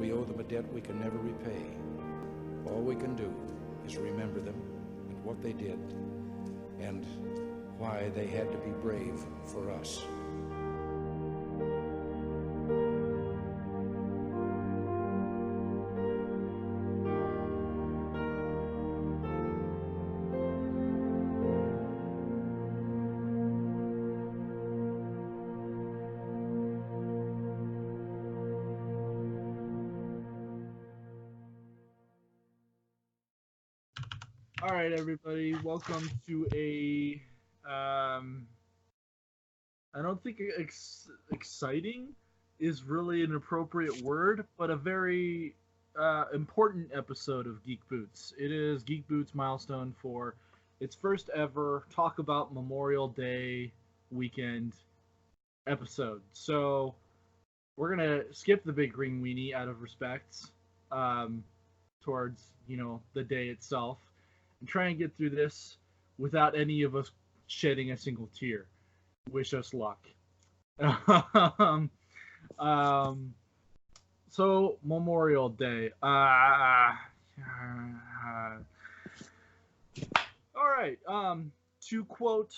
We owe them a debt we can never repay. All we can do is remember them and what they did and why they had to be brave for us. All right, everybody, welcome to a, I don't think exciting is really an appropriate word, but a very important episode of Geek Boots. It is Geek Boots milestone for its first ever Talk About Memorial Day weekend episode. So we're going to skip the big green weenie out of respect towards, the day itself. And try and get through this without any of us shedding a single tear. Wish us luck. So Memorial Day. All right. To quote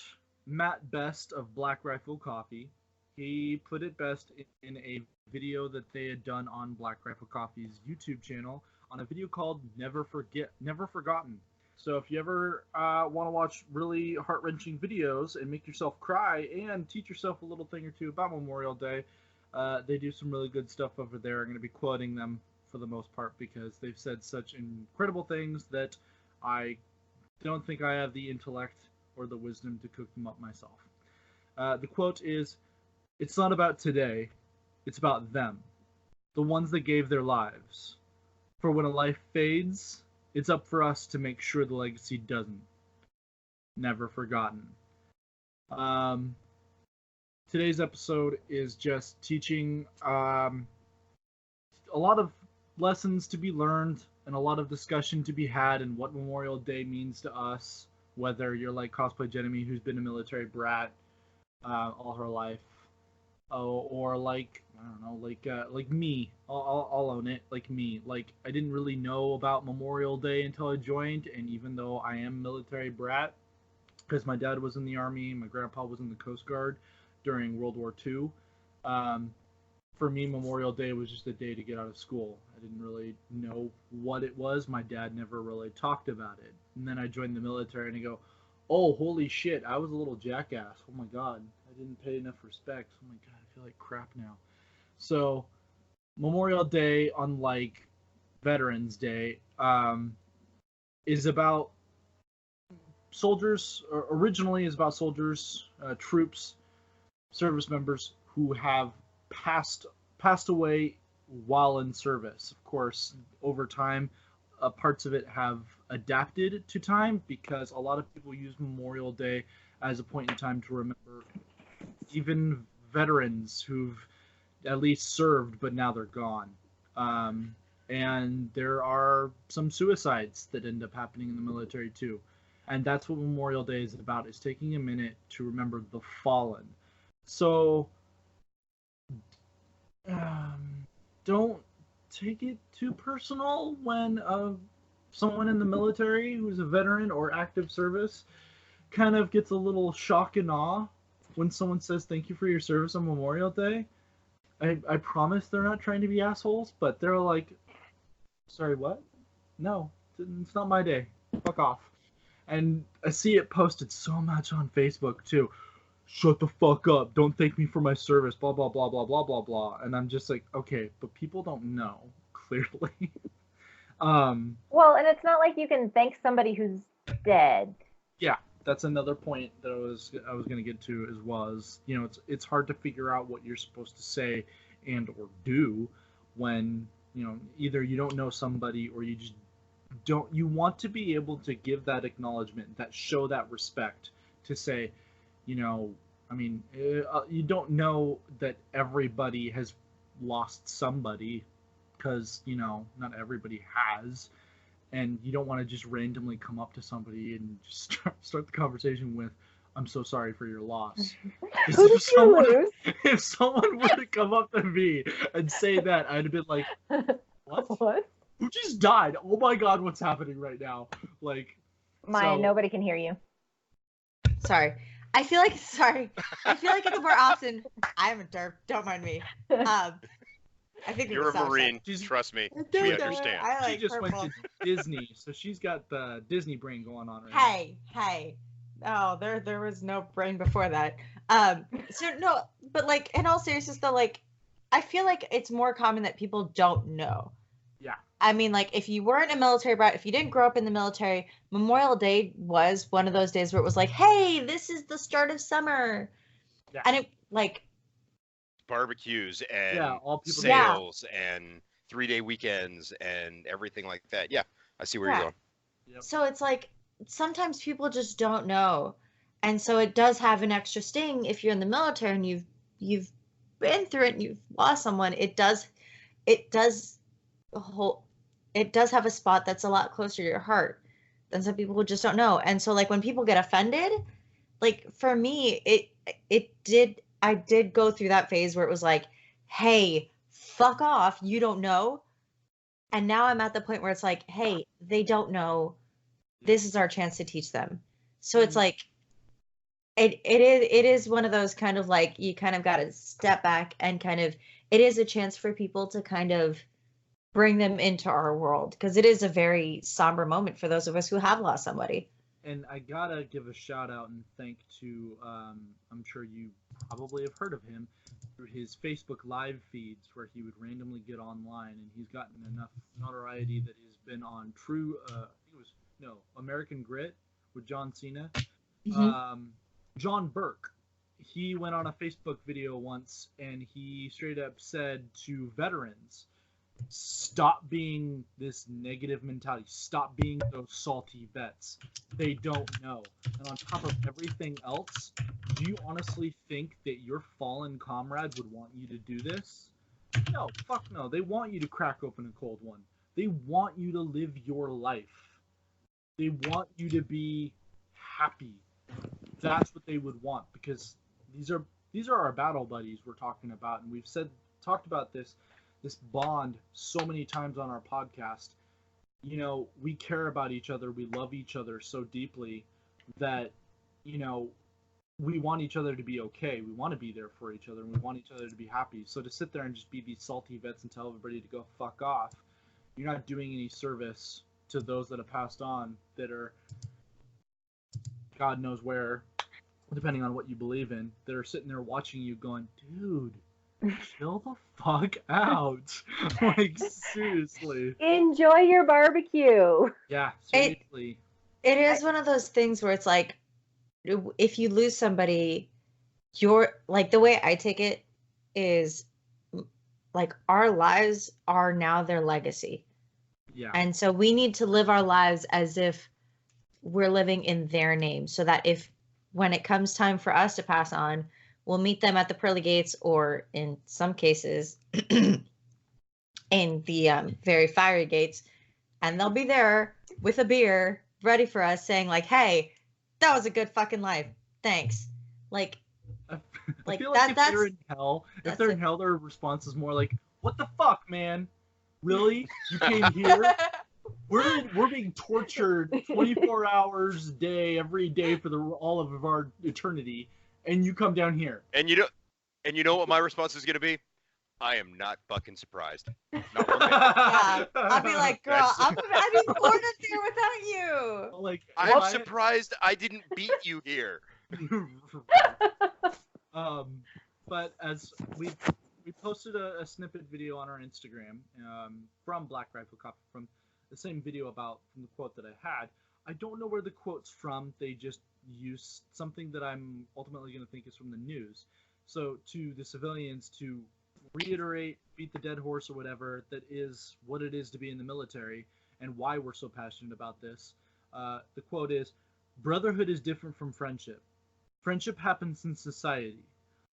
Matt Best of Black Rifle Coffee, he put it best in a video that they had done on Black Rifle Coffee's YouTube channel on a video called Never Forgotten. So if you ever want to watch really heart-wrenching videos and make yourself cry and teach yourself a little thing or two about Memorial Day, they do some really good stuff over there. I'm going to be quoting them for the most part because they've said such incredible things that I don't think I have the intellect or the wisdom to cook them up myself. The quote is, "It's not about today, it's about them, the ones that gave their lives. For when a life fades, it's up for us to make sure the legacy doesn't. Never forgotten." Today's episode is just teaching a lot of lessons to be learned and a lot of discussion to be had and what Memorial Day means to us, whether you're like Cosplay Jenemy, who's been a military brat all her life, or like, I don't know, like me. I'll own it. Like me. Like, I didn't really know about Memorial Day until I joined, and even though I am a military brat, because my dad was in the Army, my grandpa was in the Coast Guard during World War II, for me, Memorial Day was just a day to get out of school. I didn't really know what it was. My dad never really talked about it. And then I joined the military, and I go, oh, holy shit, I was a little jackass. Oh my god, I didn't pay enough respect. Oh my god, I feel like crap now. So, Memorial Day, unlike Veterans Day, is about soldiers, or originally is about soldiers, troops, service members who have passed away while in service. Of course, over time, parts of it have adapted to time because a lot of people use Memorial Day as a point in time to remember even veterans who've at least served, but now they're gone. And there are some suicides that end up happening in the military too. And that's what Memorial Day is about, is taking a minute to remember the fallen. So, don't take it too personal when someone in the military who's a veteran or active service kind of gets a little shock and awe when someone says thank you for your service on Memorial Day. I promise they're not trying to be assholes, but they're like, sorry, what? No, it's not my day. Fuck off. And I see it posted so much on Facebook too. Shut the fuck up. Don't thank me for my service. Blah, blah, blah, blah, blah, blah, blah. And I'm just like, okay, but people don't know, clearly. Well, and it's not like you can thank somebody who's dead. Yeah, that's another point that I was going to get to as well. As, it's hard to figure out what you're supposed to say and or do when, either you don't know somebody or you just don't. You want to be able to give that acknowledgement, that show that respect, to say, you don't know that everybody has lost somebody, because, not everybody has, and you don't want to just randomly come up to somebody and just start the conversation with, I'm so sorry for your loss. Who did you lose? If someone were to come up to me and say that, I'd have been like, What? What? Who just died? Oh my god, what's happening right now? Like, Maya, so- nobody can hear you. Sorry. I feel like it's more often. I'm a derp. Don't mind me. I think You're a Marine. She's- Trust me. Don't We worry, understand. I she like just purple. went to Disney, so she's got the Disney brain going on right Hey. Oh, there was no brain before that. So no, but like in all seriousness though, like I feel like it's more common that people don't know. Yeah. I mean, like if you weren't a military brat, if you didn't grow up in the military, Memorial Day was one of those days where it was like, hey, this is the start of summer. Yeah. And it like Barbecues and Yeah, all people- sales and 3-day weekends and everything like that. Yeah, I see where Yeah. you're going. Yep. So it's like sometimes people just don't know. And so it does have an extra sting if you're in the military and you've been through it and you've lost someone. It does have a spot that's a lot closer to your heart than some people who just don't know. And so like when people get offended, like for me, I did go through that phase where it was like, hey, fuck off, you don't know. And now I'm at the point where it's like, hey, they don't know. This is our chance to teach them. So it's like it is one of those kind of like you kind of got to step back and kind of it is a chance for people to kind of bring them into our world because it is a very somber moment for those of us who have lost somebody. And I gotta give a shout out and thank to I'm sure you probably have heard of him through his Facebook live feeds where he would randomly get online and he's gotten enough notoriety that he's been on American Grit with John Cena. John Burke, he went on a Facebook video once and he straight up said to veterans, stop being this negative mentality. Stop being those salty vets. They don't know. And on top of everything else, do you honestly think that your fallen comrade would want you to do this? No, fuck no. They want you to crack open a cold one. They want you to live your life. They want you to be happy. That's what they would want because these are our battle buddies we're talking about, and we've talked about this bond so many times on our podcast. You know, we care about each other, we love each other so deeply that, you know, we want each other to be okay. We want to be there for each other, and we want each other to be happy. So to sit there and just be these salty vets and tell everybody to go fuck off, you're not doing any service to those that have passed on that are God knows where, depending on what you believe in, that are sitting there watching you going, dude, chill the fuck out. Like, seriously. Enjoy your barbecue. Yeah, seriously. It is one of those things where it's like, if you lose somebody, you're like, the way I take it is like our lives are now their legacy. Yeah. And so we need to live our lives as if we're living in their name so that when it comes time for us to pass on, we'll meet them at the pearly gates or in some cases in the very fiery gates, and they'll be there with a beer ready for us saying like, hey, that was a good fucking life. Thanks. Like I feel like if they're in hell, their response is more like, what the fuck, man? Really? You came here? We're being tortured 24 hours a day, every day for all of our eternity, and you come down here. And you know what my response is going to be? I am not fucking surprised. Not one bit. Yeah, I'll be like, girl, I'd be born up there without you. Like, I'm surprised I didn't beat you here. But as we posted a snippet video on our Instagram from Black Rifle Cop, from the same video from the quote that I had. I don't know where the quote's from. They just used something that I'm ultimately going to think is from the news. So to the civilians, to reiterate, beat the dead horse or whatever, that is what it is to be in the military and why we're so passionate about this. The quote is, brotherhood is different from friendship. Friendship happens in society.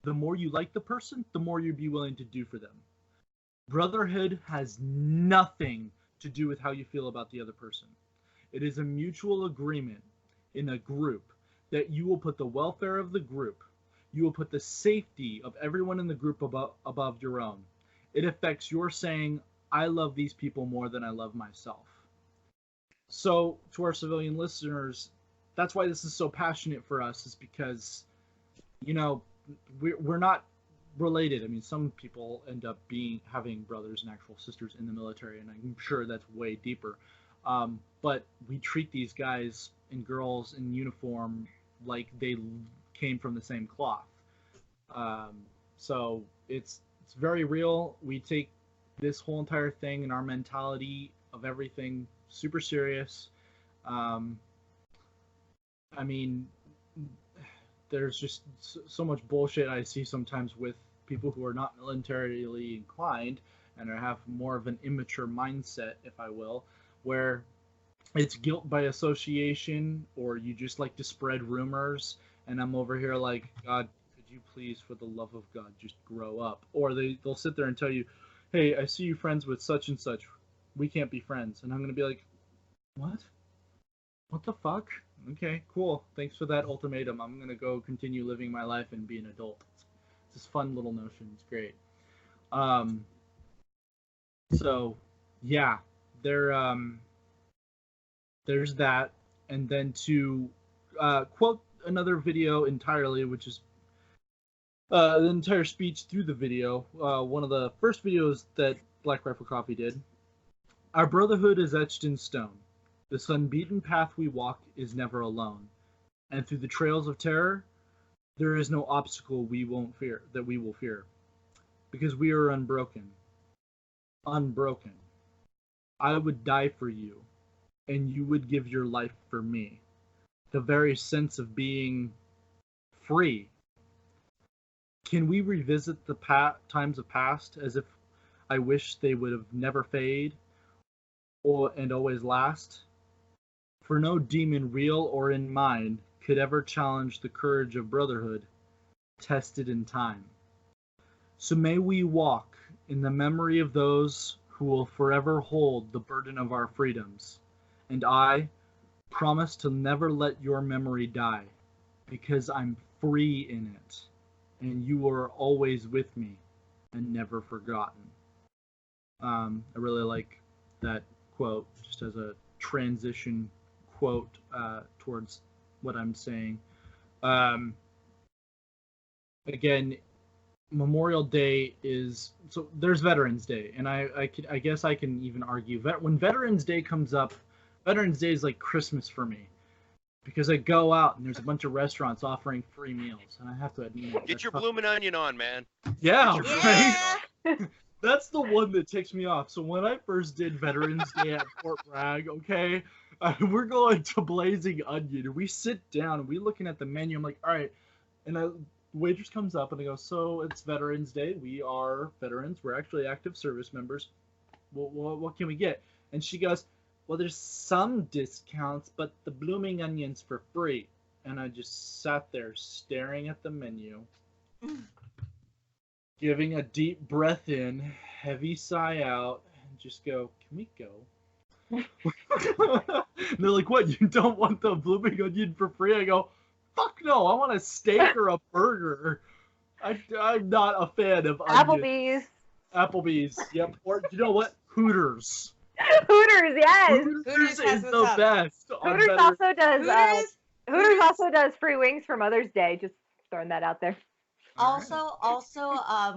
The more you like the person, the more you'd be willing to do for them. Brotherhood has nothing to do with how you feel about the other person. It is a mutual agreement in a group that you will put the welfare of the group, you will put the safety of everyone in the group above your own. It affects your saying, I love these people more than I love myself. So, to our civilian listeners, that's why this is so passionate for us, is because, we're not related. I mean, some people end up having brothers and actual sisters in the military, and I'm sure that's way deeper. But we treat these guys and girls in uniform like they came from the same cloth. So it's very real. We take this whole entire thing and our mentality of everything super serious. I mean, there's just so much bullshit I see sometimes with people who are not militarily inclined and have more of an immature mindset, if I will, where it's guilt by association, or you just like to spread rumors, and I'm over here like, God, could you please, for the love of God, just grow up? Or they'll sit there and tell you, hey, I see you friends with such and such, we can't be friends. And I'm going to be like, what the fuck? Okay, cool, thanks for that ultimatum. I'm going to go continue living my life and be an adult. It's this fun little notion. It's great. So yeah, there's that. And then to quote another video entirely, which is the entire speech through the video, one of the first videos that Black Rifle Coffee did. Our brotherhood is etched in stone. This unbeaten path we walk is never alone. And through the trails of terror, there is no obstacle we will fear. Because we are unbroken. Unbroken. I would die for you, and you would give your life for me. The very sense of being free. Can we revisit the times of past as if I wish they would have never fade and always last? For no demon, real or in mind, could ever challenge the courage of brotherhood, tested in time. So may we walk in the memory of those who will forever hold the burden of our freedoms. And I promise to never let your memory die, because I'm free in it, and you are always with me and never forgotten. I really like that quote, just as a transition quote towards what I'm saying. Again, Memorial Day is, so there's Veterans Day, and I guess I can even argue when Veterans Day comes up, Veterans Day is like Christmas for me, because I go out and there's a bunch of restaurants offering free meals, and I have to admit, Get your bloomin' onion on, man. Yeah, Get your right? bloomin' onion That's the one that ticks me off. So when I first did Veterans Day at Fort Bragg, okay, we're going to Blazing Onion. We sit down and we looking at the menu. I'm like, all right, and the waitress comes up and I go, so it's Veterans Day. We are veterans. We're actually active service members. What can we get? And she goes, well, there's some discounts, but the blooming onion's for free. And I just sat there staring at the menu, giving a deep breath in, heavy sigh out, and just go, can we go? And they're like, what, you don't want the blooming onion for free? I go, fuck no, I want a steak or a burger. I'm not a fan of onions. Applebee's, yep. Or, you know what? Hooters. Hooters, yes. Hooters is the best. Hooters also does free wings for Mother's Day. Just throwing that out there. Also,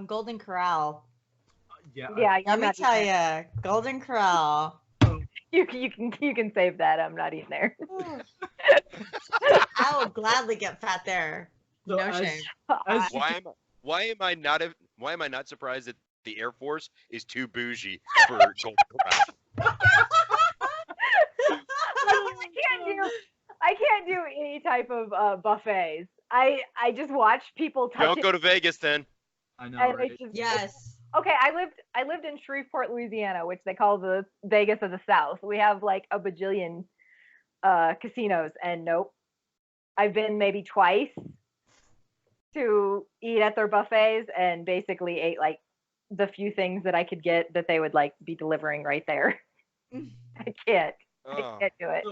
Golden Corral. Yeah. Let me tell you, Golden Corral. You can save that. I'm not eating there. I will gladly get fat there. No shame. Why am I not surprised that the Air Force is too bougie for Golden Corral? I can't do any type of buffets. I just watch people touch Don't go to Vegas then. I know, right? Yes. Okay, I lived in Shreveport, Louisiana, which they call the Vegas of the South. We have like a bajillion casinos, and nope. I've been maybe twice to eat at their buffets and basically ate like the few things that I could get that they would like be delivering right there. I can't do it.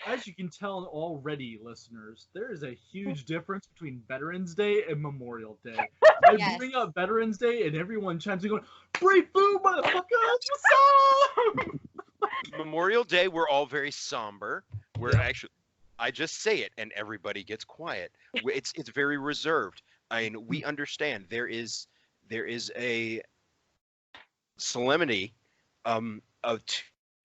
as you can tell already, listeners, there is a huge difference between Veterans Day and Memorial Day. I Yes. bring up Veterans Day and everyone chimes in going, "Brave food, motherfuckers! What's up?" Memorial Day, we're all very somber. We're Yeah. actually, I just say it and everybody gets quiet. It's very reserved. I mean, we understand there is a solemnity of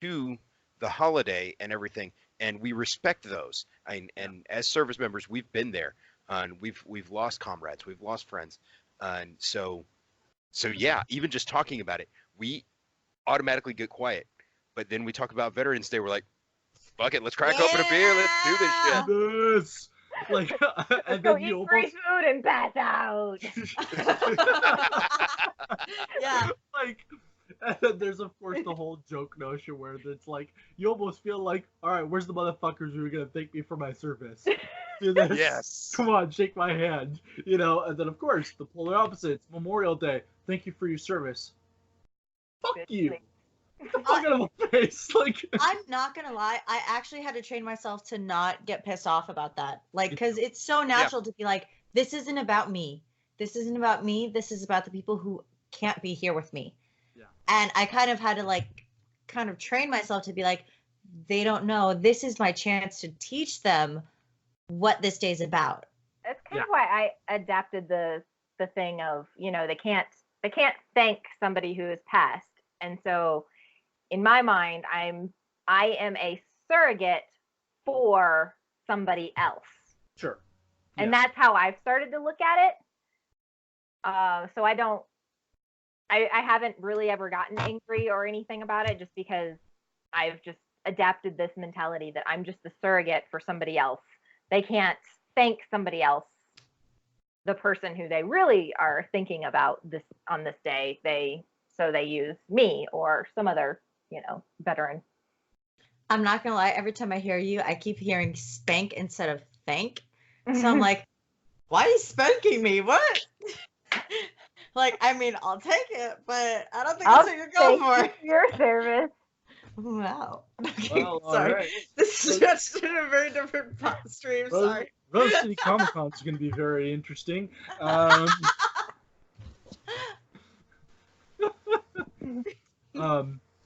to the holiday and everything, and we respect those. And as service members, we've been there, and we've lost comrades, we've lost friends, and so yeah, even just talking about it, we automatically get quiet. But then we talk about Veterans Day, we're like, fuck it, let's crack open a beer, let's do this shit. Yes. Like, Let's and go then you eat free almost food and pass out. Yeah. like, and then there's of course the whole joke notion where it's like you almost feel like, all right, where's the motherfuckers who are gonna thank me for my service? Do this. Yes. Come on, shake my hand. And then of course the polar opposite. It's Memorial Day. Thank you for your service. Fuck you. Get the fuck out of my face. Like, I'm not gonna lie, I actually had to train myself to not get pissed off about that. Like, because it's so natural to be like, this isn't about me. This isn't about me. This is about the people who can't be here with me. Yeah. And I kind of had to kind of train myself to be like, they don't know. This is my chance to teach them what this day's about. That's kind of why I adapted the thing of, they can't thank somebody who has passed. And so in my mind, I am a surrogate for somebody else. sure. And that's how I've started to look at it. So I haven't really ever gotten angry or anything about it, just because I've just adapted this mentality that I'm just the surrogate for somebody else. They can't thank somebody else, the person who they really are thinking about this on this day. So they use me or some other, veteran. I'm not gonna lie, every time I hear you, I keep hearing spank instead of thank. So I'm like, why are you spanking me? What? Like, I mean, I'll take it, but I don't think that's what you're going for. Your service. Wow. Okay, Well, all sorry. right. This is just in a very different stream. Sorry. Rose City Comic Con is going to be very interesting. But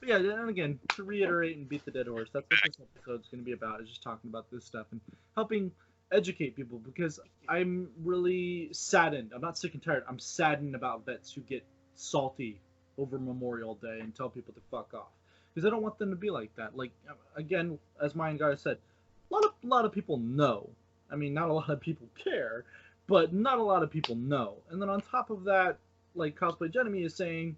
yeah, and again, to reiterate and beat the dead horse, that's what this episode is going to be about, is just talking about this stuff and helping educate people, because I'm really saddened. I'm not sick and tired. I'm saddened about vets who get salty over Memorial Day and tell people to fuck off, because I don't want them to be like that. Like, again, as my guy said, a lot of people know. I mean, not a lot of people care, but not a lot of people know. And then on top of that, like Cosplay Jenemy is saying,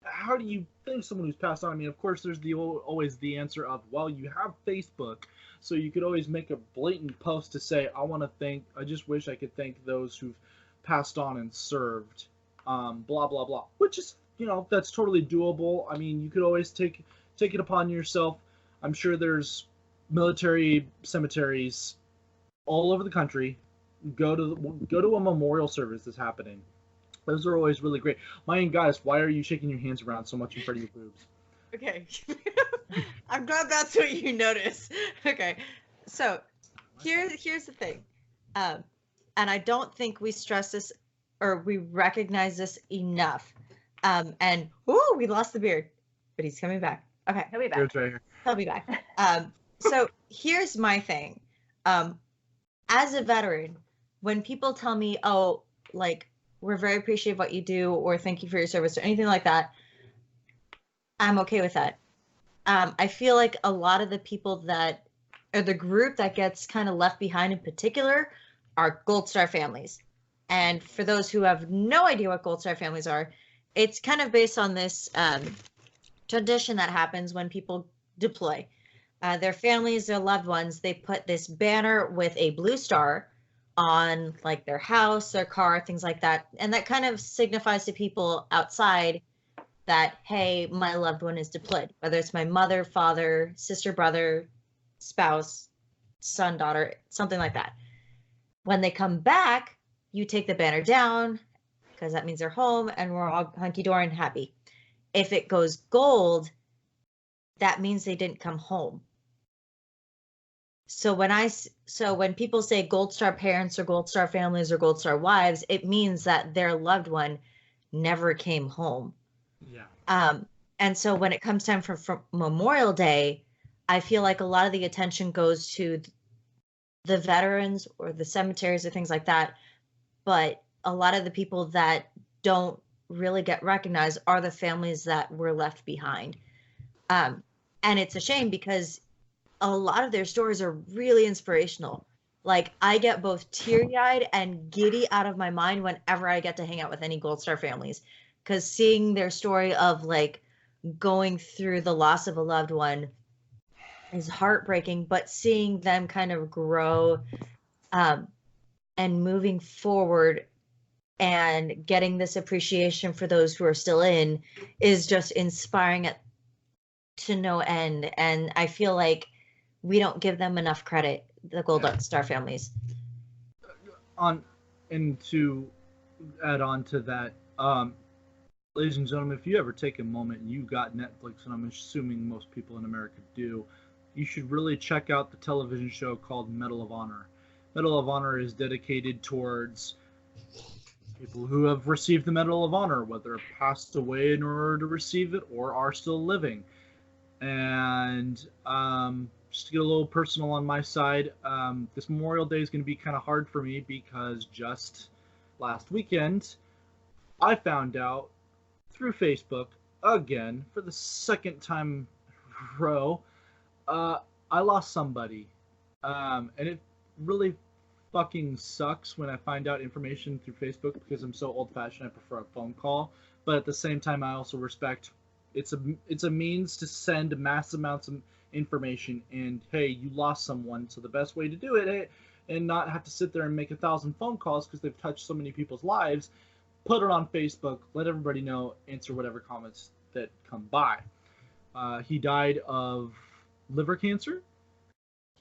how do you thank someone who's passed on? I mean, of course, there's always the answer of, well, you have Facebook, so you could always make a blatant post to say, I just wish I could thank those who've passed on and served, blah, blah, blah, which is, that's totally doable. I mean, you could always take it upon yourself. I'm sure there's military cemeteries all over the country. Go to a memorial service that's happening. Those are always really great. Guys, why are you shaking your hands around so much in front of your boobs? Okay. I'm glad that's what you noticed. Okay. So here's the thing. And I don't think we stress this or we recognize this enough. And we lost the beard, but he's coming back. Okay. He'll be back. Beard's right here. He'll be back. So here's my thing. As a veteran, when people tell me, oh, like, we're very appreciative of what you do, or thank you for your service, or anything like that, I'm okay with that. I feel like a lot of the people that, or the group that gets kind of left behind in particular, are Gold Star families. And for those who have no idea what Gold Star families are, it's kind of based on this tradition that happens when people deploy. Their families, their loved ones, they put this banner with a blue star on like their house, their car, things like that. And that kind of signifies to people outside that, hey, my loved one is deployed, whether it's my mother, father, sister, brother, spouse, son, daughter, something like that. When they come back, you take the banner down because that means they're home and we're all hunky-dory and happy. If it goes gold, that means they didn't come home. So when people say Gold Star parents or Gold Star families or Gold Star wives, it means that their loved one never came home. Yeah. And so when it comes time for Memorial Day, I feel like a lot of the attention goes to the veterans or the cemeteries or things like that. But a lot of the people that don't really get recognized are the families that were left behind. And it's a shame because a lot of their stories are really inspirational. Like I get both teary-eyed and giddy out of my mind whenever I get to hang out with any Gold Star families, because seeing their story of like going through the loss of a loved one is heartbreaking, but seeing them kind of grow and moving forward and getting this appreciation for those who are still in is just inspiring to no end. And I feel like we don't give them enough credit, the Gold Star families. And to add on to that, ladies and gentlemen, if you ever take a moment and you got Netflix, and I'm assuming most people in America do, you should really check out the television show called Medal of Honor. Medal of Honor is dedicated towards people who have received the Medal of Honor, whether passed away in order to receive it or are still living. And just to get a little personal on my side, this Memorial Day is going to be kind of hard for me because just last weekend, I found out through Facebook, again, for the second time in a row, I lost somebody. And it really fucking sucks when I find out information through Facebook because I'm so old-fashioned, I prefer a phone call. But at the same time, I also respect it's a means to send mass amounts of information, and hey, you lost someone, so the best way to do it, and not have to sit there and make 1,000 phone calls because they've touched so many people's lives, put it on Facebook, let everybody know, answer whatever comments that come by. He died of liver cancer.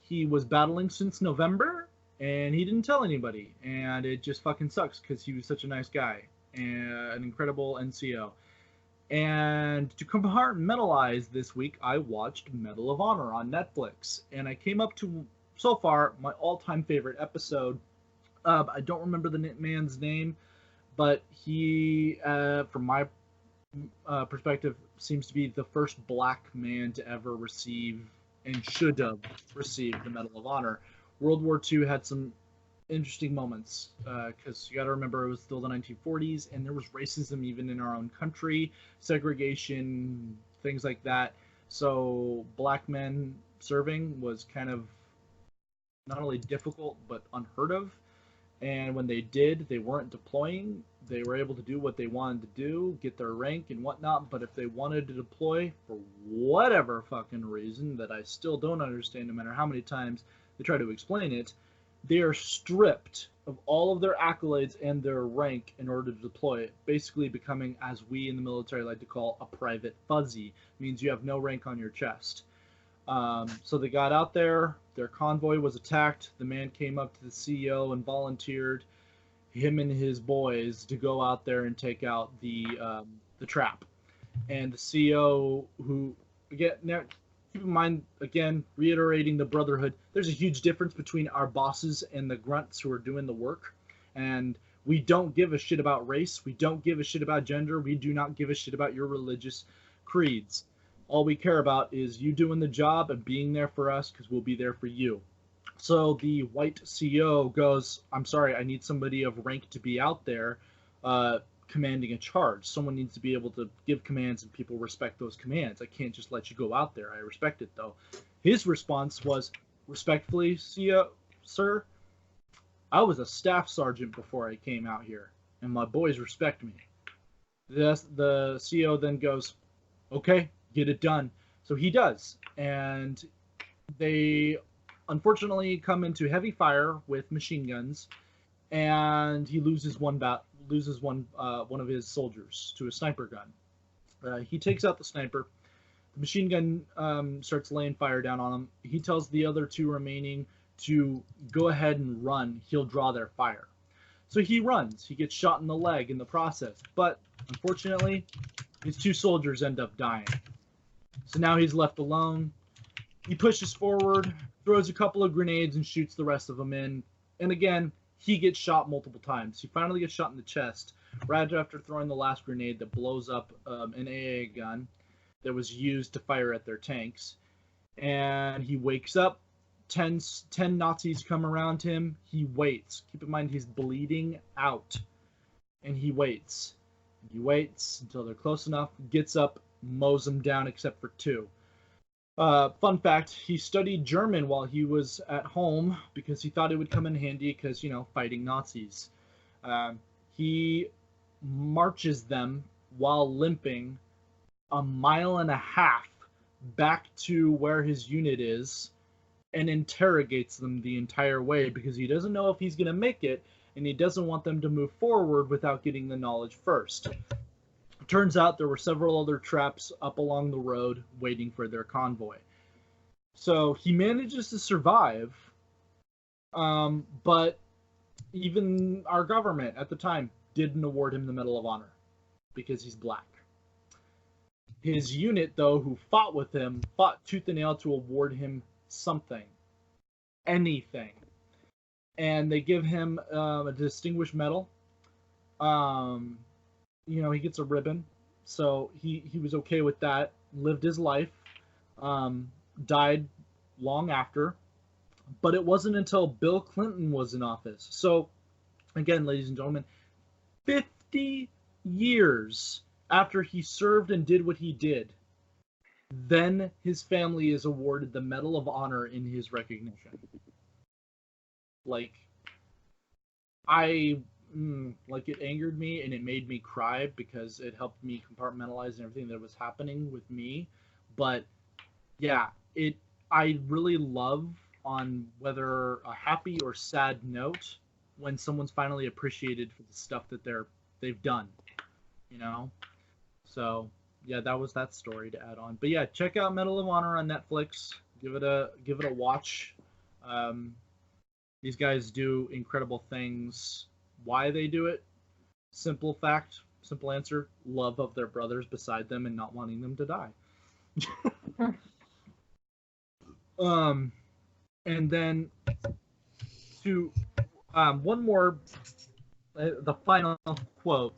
He was battling since November, and he didn't tell anybody, and it just fucking sucks because he was such a nice guy and an incredible NCO. And to compartmentalize this week, I watched Medal of Honor on Netflix, and I came up to, so far, my all-time favorite episode. I don't remember the man's name, but he, from my perspective, seems to be the first black man to ever receive and should have received the Medal of Honor. World War II had some interesting moments because you got to remember it was still the 1940s and there was racism even in our own country, segregation, things like that. So black men serving was kind of not only difficult but unheard of. And when they did, they weren't deploying. They were able to do what they wanted to do, get their rank and whatnot. But if they wanted to deploy for whatever fucking reason that I still don't understand, no matter how many times they try to explain it, they are stripped of all of their accolades and their rank in order to deploy it, basically becoming, as we in the military like to call, a private fuzzy. It means you have no rank on your chest. So they got out there, their convoy was attacked, the man came up to the CEO and volunteered him and his boys to go out there and take out the trap. And the CEO, who, again, now, keep in mind, again, reiterating the brotherhood, there's a huge difference between our bosses and the grunts who are doing the work. And we don't give a shit about race. We don't give a shit about gender. We do not give a shit about your religious creeds. All we care about is you doing the job and being there for us because we'll be there for you. So the white CEO goes, I'm sorry, I need somebody of rank to be out there commanding a charge. Someone needs to be able to give commands and people respect those commands. I can't just let you go out there. I respect it though. His response was, respectfully, CEO, sir, I was a staff sergeant before I came out here and my boys respect me. The CEO then goes, okay, get it done. So he does. And they unfortunately come into heavy fire with machine guns, and he loses one of his soldiers to a sniper gun. He takes out the sniper. The machine gun starts laying fire down on him. He tells the other two remaining to go ahead and run. He'll draw their fire. So he runs. He gets shot in the leg in the process. But unfortunately, his two soldiers end up dying. So now he's left alone. He pushes forward, throws a couple of grenades and shoots the rest of them in. And again, he gets shot multiple times. He finally gets shot in the chest right after throwing the last grenade that blows up an AA gun that was used to fire at their tanks. And he wakes up. 10 Nazis come around him. He waits. Keep in mind, he's bleeding out. And he waits. He waits until they're close enough, gets up, mows them down except for 2. Fun fact, he studied German while he was at home because he thought it would come in handy because, fighting Nazis. He marches them while limping 1.5 miles back to where his unit is and interrogates them the entire way because he doesn't know if he's going to make it and he doesn't want them to move forward without getting the knowledge first. Turns out there were several other traps up along the road waiting for their convoy. So he manages to survive, but even our government at the time didn't award him the Medal of Honor because he's black. His unit, though, who fought with him, fought tooth and nail to award him something, anything. And they give him a distinguished medal. He gets a ribbon, so he was okay with that, lived his life, died long after, but it wasn't until Bill Clinton was in office. So, again, ladies and gentlemen, 50 years after he served and did what he did, then his family is awarded the Medal of Honor in his recognition. It angered me and it made me cry because it helped me compartmentalize everything that was happening with me. But yeah, I really love, on whether a happy or sad note, when someone's finally appreciated for the stuff that they've done, So yeah, that was that story to add on. But yeah, check out Medal of Honor on Netflix. Give it a watch. These guys do incredible things. Why they do it? Simple fact, simple answer: love of their brothers beside them and not wanting them to die. And then to one more, the final quote.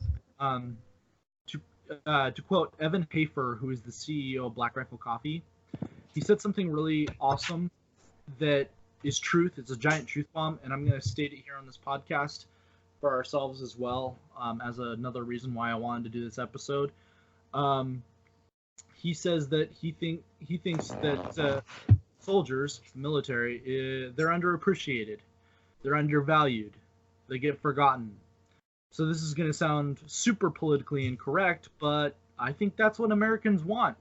To quote Evan Hafer, who is the CEO of Black Rifle Coffee, he said something really awesome that is truth. It's a giant truth bomb, and I'm going to state it here on this podcast for ourselves as well, as another reason why I wanted to do this episode. He says that he thinks that soldiers, military, they're underappreciated, they're undervalued, they get forgotten. So this is going to sound super politically incorrect, but I think that's what Americans want.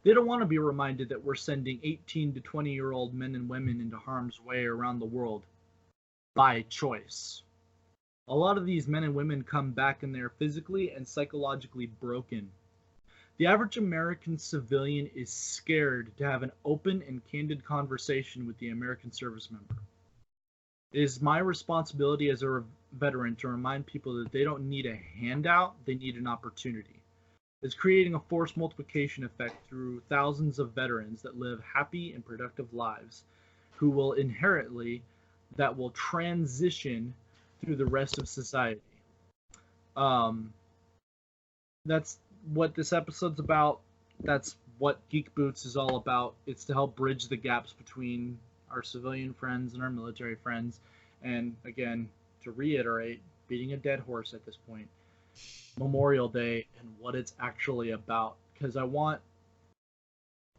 They don't want to be reminded that we're sending 18 to 20-year-old men and women into harm's way around the world by choice. A lot of these men and women come back and they're physically and psychologically broken. The average American civilian is scared to have an open and candid conversation with the American service member. It is my responsibility as a veteran to remind people that they don't need a handout, they need an opportunity. It's creating a force multiplication effect through thousands of veterans that live happy and productive lives, who will that will transition through the rest of society. That's what this episode's about. That's what Geek Boots is all about. It's to help bridge the gaps between our civilian friends and our military friends. And again, to reiterate, beating a dead horse at this point, Memorial Day and what it's actually about. Because I want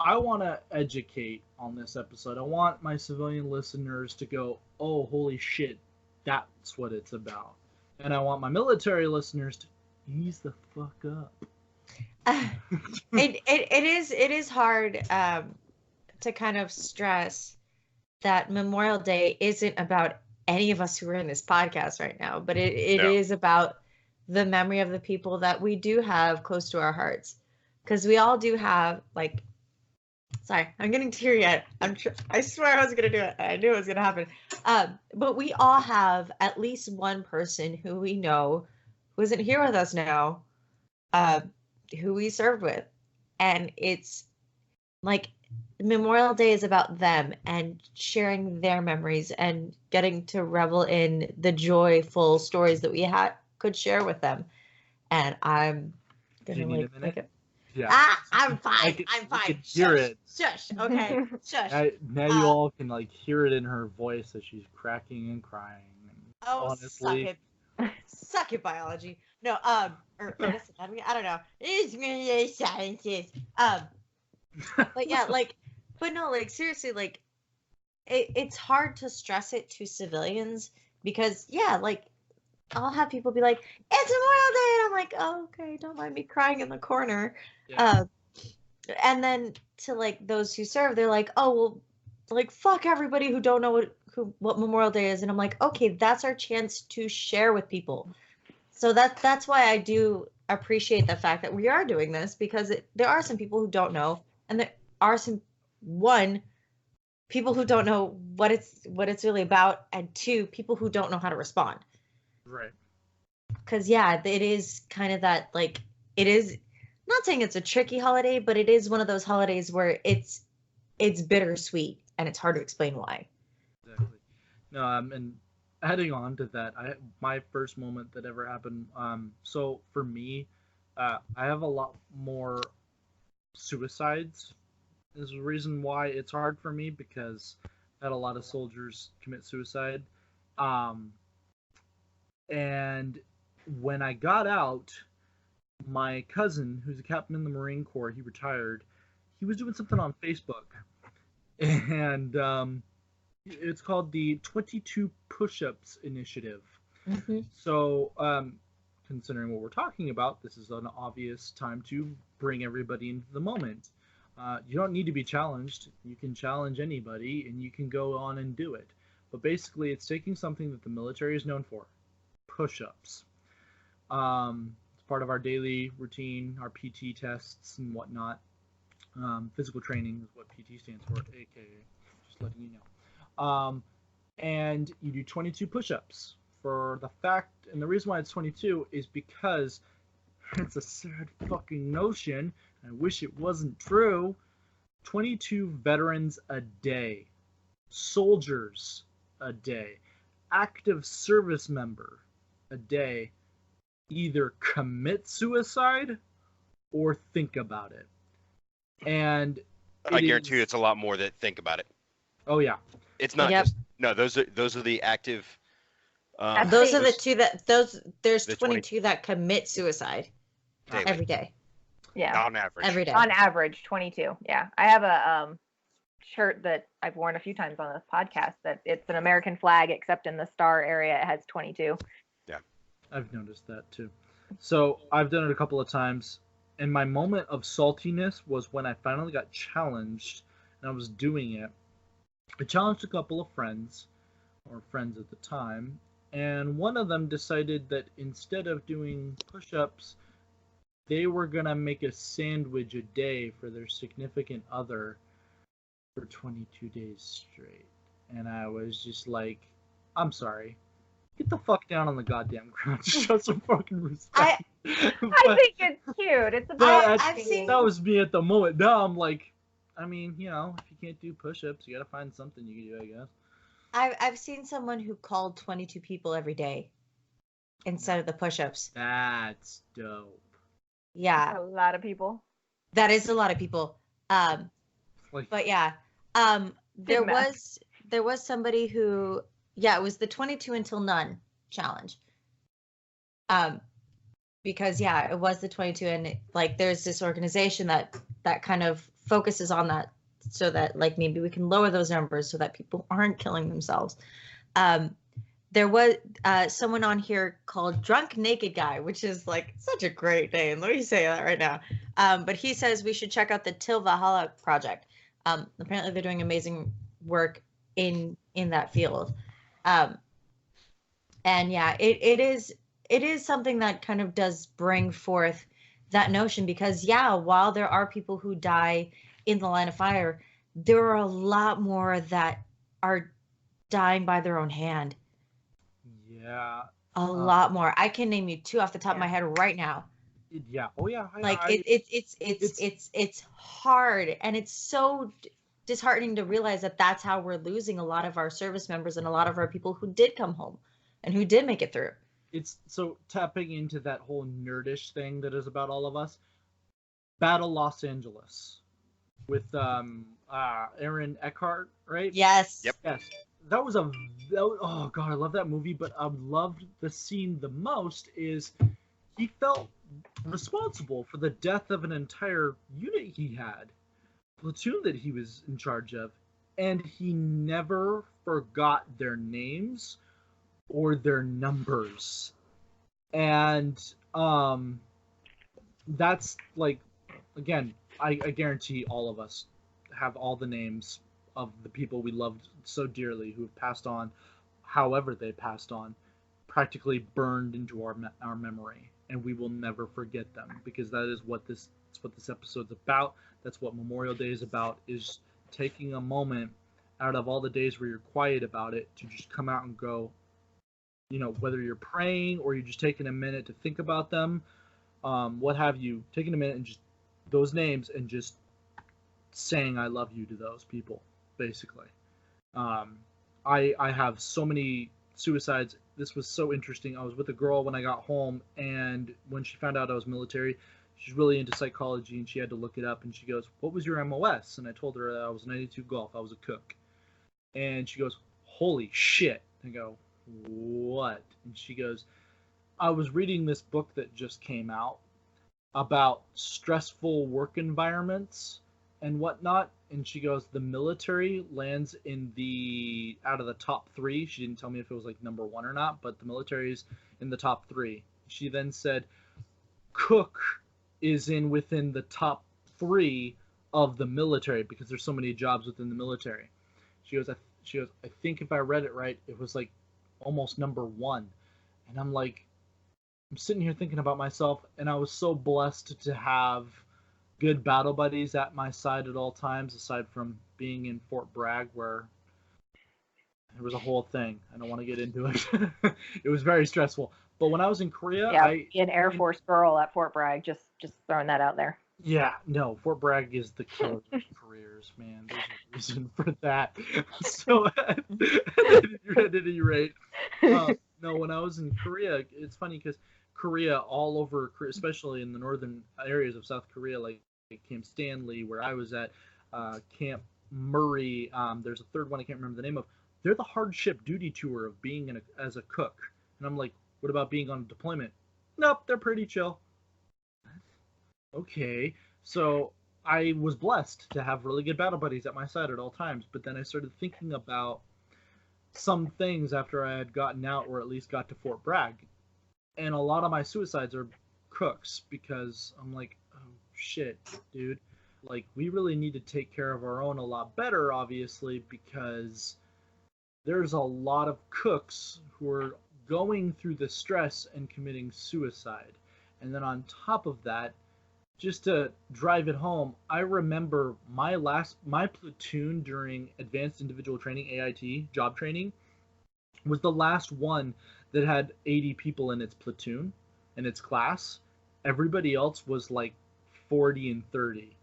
to educate on this episode. I want my civilian listeners to go, oh, holy shit, that's what it's about. And I want my military listeners to ease the fuck up. It is hard to kind of stress that Memorial Day isn't about any of us who are in this podcast right now, but it is about the memory of the people that we do have close to our hearts. Because we all do have, sorry, I'm getting teary yet. I swear I was going to do it. I knew it was going to happen. But we all have at least one person who we know who isn't here with us now, who we served with. And it's Memorial Day is about them and sharing their memories and getting to revel in the joyful stories that we could share with them. And I'm Do gonna you need a like minute? make it. Yeah. I'm I fine. can, I'm we fine. can hear Shush. it. Shush. Okay. Shush. Now you all can like hear it in her voice as she's cracking and crying. And Oh, honestly, suck it, biology. No, or is it anatomy? I don't know. It's really sciences. But yeah, like, but no, like seriously, like, it's hard to stress it to civilians because yeah, like, I'll have people be like, "It's Memorial Day," and I'm like, "Oh, okay, don't mind me crying in the corner." yeah. And then to like those who serve, they're like, "Oh, well, like fuck everybody who don't know what Memorial Day is," and I'm like, "Okay, that's our chance to share with people." So that's why I do appreciate the fact that we are doing this because there are some people who don't know, and there are some people who don't know what it's really about, and two people who don't know how to respond. Right. Because yeah, it is kind of that like it is. Not saying it's a tricky holiday, but it is one of those holidays where it's bittersweet and it's hard to explain why. Exactly. No, and heading on to that, my first moment that ever happened. So for me, I have a lot more suicides. Is the reason why it's hard for me because I had a lot of soldiers commit suicide. Um, and when I got out, my cousin, who's a captain in the Marine Corps, he retired. He was doing something on Facebook, and it's called the 22 Push-Ups Initiative. Mm-hmm. So, considering what we're talking about, this is an obvious time to bring everybody into the moment. You don't need to be challenged. You can challenge anybody, and you can go on and do it. But basically, it's taking something that the military is known for, push-ups. It's part of our daily routine, our PT tests and whatnot. Physical training is what PT stands for, aka just letting you know. And you do 22 push-ups. For the fact, and the reason why it's 22 is because it's a sad fucking notion. I wish it wasn't true. 22 veterans a day, soldiers a day, active service member a day either commit suicide or think about it. And I guarantee you, it's a lot more that think about it. Oh yeah, It's not Yep. just no. Those are the active. Those are the two there's the 22 that commit suicide daily, every day. Yeah. on average. Every day. On average, 22. Yeah. I have a shirt that I've worn a few times on this podcast that it's an American flag, except in the star area, it has 22. I've noticed that too. So I've done it a couple of times, and my moment of saltiness was when I finally got challenged, and I was doing it. I challenged a couple of friends, or friends at the time, and one of them decided that instead of doing push-ups, they were gonna make a sandwich a day for their significant other for 22 days straight. And I was just like, I'm sorry. Get the fuck down on the goddamn ground. Show some fucking respect. I think it's cute. It's about I've seen- that was me at the moment. Now I'm like, I mean, if you can't do push-ups, you gotta find something you can do, I guess. I've seen someone who called 22 people every day instead of the push-ups. That's dope. Yeah, a lot of people. that is a lot of people. Like, But yeah, there was somebody who, yeah, it was the 22 until none challenge. Because yeah, it was the 22, and like there's this organization that kind of focuses on that, so that like maybe we can lower those numbers so that people aren't killing themselves. There was someone on here called Drunk Naked Guy, which is like such a great name. Let me say that right now. But he says we should check out the Till Valhalla project. Apparently they're doing amazing work in that field. And yeah, it is something that kind of does bring forth that notion, because yeah, while there are people who die in the line of fire, there are a lot more that are dying by their own hand. yeah. A lot more. I can name you two off the top of my Yeah. head right now. Yeah. Oh yeah. Like it's hard, and it's so disheartening to realize that that's how we're losing a lot of our service members and a lot of our people who did come home and who did make it through. It's so tapping into that whole nerdish thing that is about all of us. Battle Los Angeles with Aaron Eckhart, right? Yes. Yep. Yes. Oh god, I love that movie, but I loved the scene the most is he felt responsible for the death of an entire unit he had, platoon that he was in charge of, and he never forgot their names or their numbers. And that's like, again, I guarantee all of us have all the names of the people we loved so dearly who have passed on, however they passed on, practically burned into our memory, and we will never forget them, because that's what this episode's about. That's what Memorial Day is about, is taking a moment out of all the days where you're quiet about it to just come out and go, whether you're praying or you're just taking a minute to think about them, what have you, taking a minute and just those names and just saying I love you to those people, basically. I have so many suicides. This was so interesting. I was with a girl when I got home, and when she found out I was military, she's really into psychology, and she had to look it up, and she goes, "What was your MOS?" And I told her that I was 92 Golf. I was a cook. And she goes, "Holy shit." I go, "What?" And she goes, "I was reading this book that just came out about stressful work environments and whatnot." And she goes, "The military lands in out of the top 3. She didn't tell me if it was like number 1 or not, but the military's in the top 3. She then said, cook is within the top 3 of the military, because there's so many jobs within the military. She goes, I think if I read it right, it was like almost number 1. And I'm like, I'm sitting here thinking about myself, and I was so blessed to have good battle buddies at my side at all times, aside from being in Fort Bragg, where there was a whole thing. I don't want to get into it. It was very stressful. But when I was in Korea, Yeah, be an Air Force girl at Fort Bragg. Just throwing that out there. Yeah, no, Fort Bragg is the killer of careers, man. There's a reason for that. So, at any rate, no, when I was in Korea, it's funny because Korea, all over, especially in the northern areas of South Korea, like Camp Stanley, where I was at, Camp Murray, there's a third one I can't remember the name of. They're the hardship duty tour of being as a cook. And I'm like, what about being on deployment? Nope, they're pretty chill. Okay, so I was blessed to have really good battle buddies at my side at all times, but then I started thinking about some things after I had gotten out, or at least got to Fort Bragg, and a lot of my suicides are cooks, because I'm like, oh shit, dude, like, we really need to take care of our own a lot better, obviously, because there's a lot of cooks who are going through the stress and committing suicide. And then on top of that, just to drive it home, I remember my platoon during Advanced Individual Training, AIT, job training, was the last one that had 80 people in its platoon, in its class. Everybody else was like 40 and 30.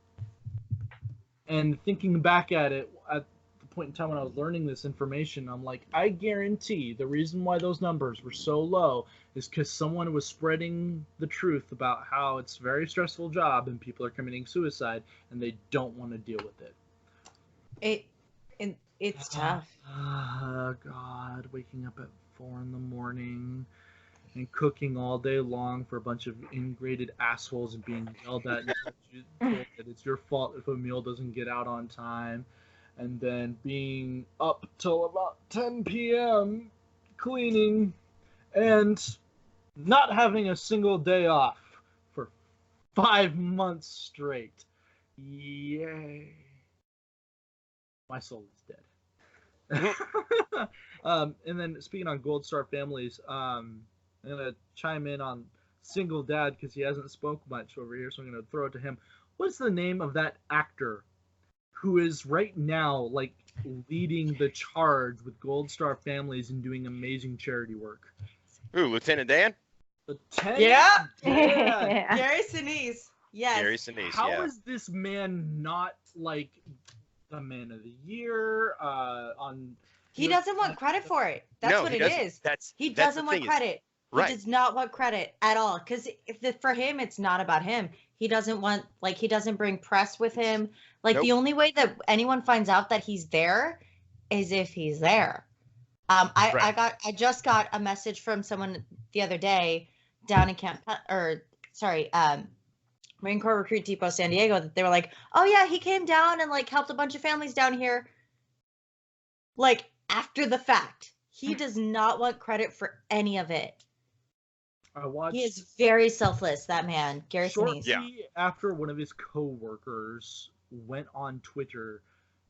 And thinking back at it, at the point in time when I was learning this information, I'm like, I guarantee the reason why those numbers were so low is because someone was spreading the truth about how it's a very stressful job and people are committing suicide and they don't want to deal with it. It's tough. Oh, God, waking up at 4 in the morning and cooking all day long for a bunch of ingrated assholes and being yelled at and told that it's your fault if a meal doesn't get out on time, and then being up till about 10 p.m. cleaning and not having a single day off for 5 months straight. Yay. My soul is dead. And then speaking on Gold Star families, I'm going to chime in on single dad because he hasn't spoke much over here, so I'm going to throw it to him. What's the name of that actor who is right now like leading the charge with Gold Star families and doing amazing charity work? Ooh, Lieutenant Dan? The 10. Yeah. Yeah. Gary Sinise. Yes. Gary Sinise, How yeah. is this man not like the man of the year? He doesn't want credit for it. That's No, what he it doesn't. is. That's He that's the doesn't want thing is- credit. right. He does not want credit at all. Because for him, it's not about him. He doesn't want, like, he doesn't bring press with him. Like, the Nope. only way that anyone finds out that he's there is if he's there. Right. I just got a message from someone the other day down in Marine Corps Recruit Depot, San Diego, that they were like, oh yeah, he came down and like helped a bunch of families down here. Like, after the fact, he does not want credit for any of it. I watched He is very selfless, that man, Gary shortly Sinise. Yeah. after one of his co-workers went on Twitter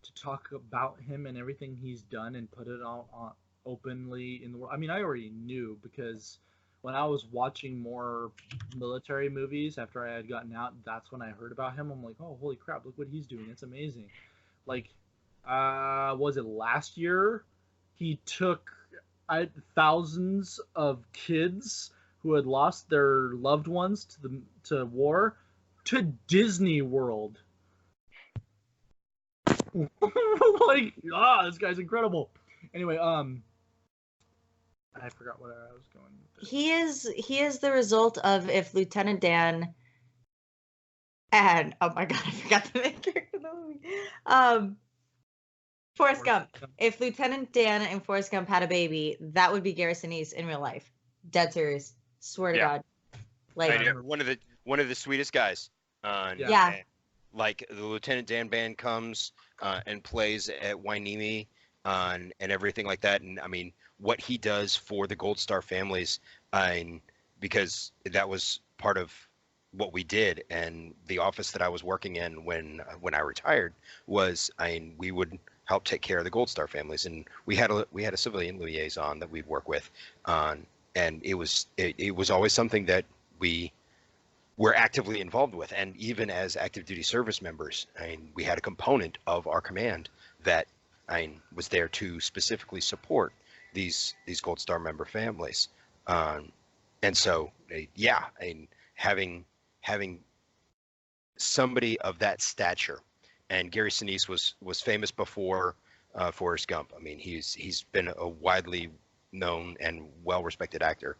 to talk about him and everything he's done and put it out on openly in the world. I mean, I already knew because when I was watching more military movies after I had gotten out, that's when I heard about him. I'm like, oh, holy crap, look what he's doing. It's amazing. Like, was it last year? He took thousands of kids who had lost their loved ones to war to Disney World. Like, this guy's incredible. Anyway, I forgot what I was going with this. He is the result of if Lieutenant Dan and oh my god, I forgot the main character of the movie. Forrest Gump. If Lieutenant Dan and Forrest Gump had a baby, that would be Gary Sinise in real life. Dead serious. Swear to Yeah. God. Like, I know, one of the sweetest guys. Yeah. And, like the Lieutenant Dan band comes and plays at Wainimi and everything like that. And I mean, what he does for the Gold Star families, because that was part of what we did, and the office that I was working in when I retired was, we would help take care of the Gold Star families, and we had a civilian liaison that we'd work with, and it was always something that we were actively involved with. And even as active duty service members, we had a component of our command that was there to specifically support these Gold Star member families, and so having somebody of that stature, and Gary Sinise was famous before Forrest Gump. I mean, he's been a widely known and well-respected actor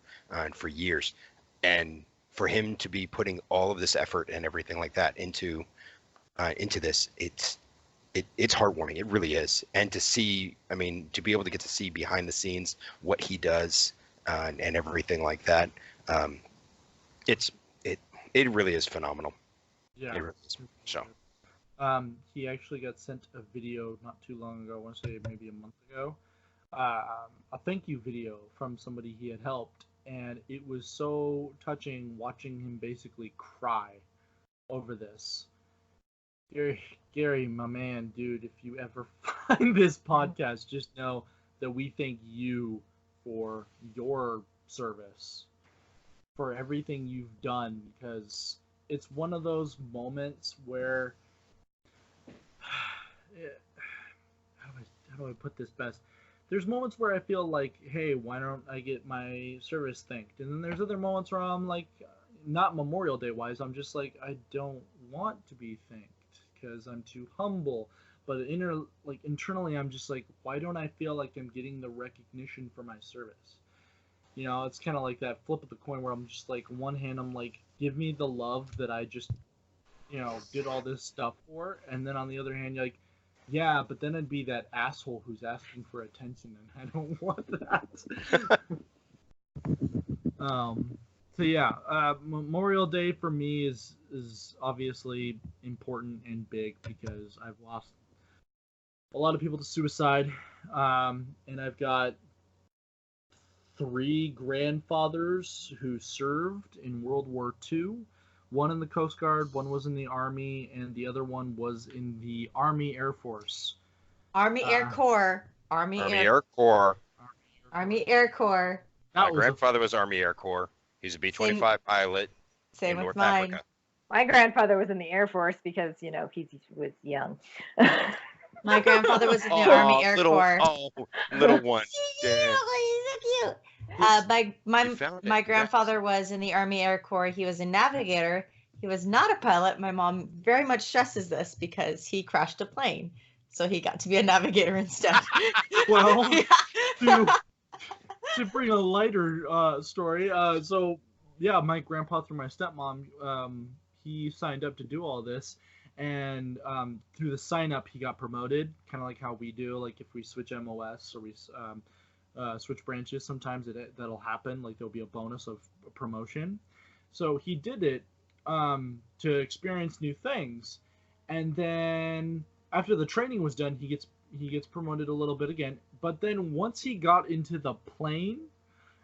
for years, and for him to be putting all of this effort and everything like that into this, it's heartwarming. It really is. And to see, to be able to get to see behind the scenes what he does and everything like that, it really is phenomenal. Yeah. It really is. So. He actually got sent a video not too long ago. I want to say maybe a month ago. A thank you video from somebody he had helped, and it was so touching watching him basically cry over this. Gary, my man, dude, if you ever find this podcast, just know that we thank you for your service, for everything you've done, because it's one of those moments where how do I put this best? There's moments where I feel like, hey, why don't I get my service thanked? And then there's other moments where I'm like, not Memorial Day wise, I'm just like, I don't want to be thanked because I'm too humble. But internally, I'm just like, why don't I feel like I'm getting the recognition for my service? You know, it's kind of like that flip of the coin where I'm just like, one hand, I'm like, give me the love that I just, did all this stuff for. And then on the other hand, you're like, yeah, but then I'd be that asshole who's asking for attention, and I don't want that. So yeah, Memorial Day for me is obviously important and big because I've lost a lot of people to suicide, and I've got 3 grandfathers who served in World War II. One in the Coast Guard, one was in the Army, and the other one was in the Army Air Force. Army Air Corps. Army Air Corps. Army Air Corps. My grandfather was Army Air Corps. He's a B-25 pilot Same in with North mine. Africa. My grandfather was in the Air Force because, he was young. My grandfather was in the Army Air Corps. Oh, little one. He's so cute. My You found it. my Congrats. grandfather was in the Army Air Corps. He was a navigator. He was not a pilot. My mom very much stresses this because he crashed a plane, so he got to be a navigator instead. Well, Yeah. to bring a lighter story, so yeah, my grandpa through my stepmom, he signed up to do all this, and through the sign up, he got promoted, kind of like how we do. Like if we switch MOS or we switch branches, sometimes that'll happen. Like there'll be a bonus of promotion. So he did it to experience new things, and then after the training was done, he gets promoted a little bit again. But then once he got into the plane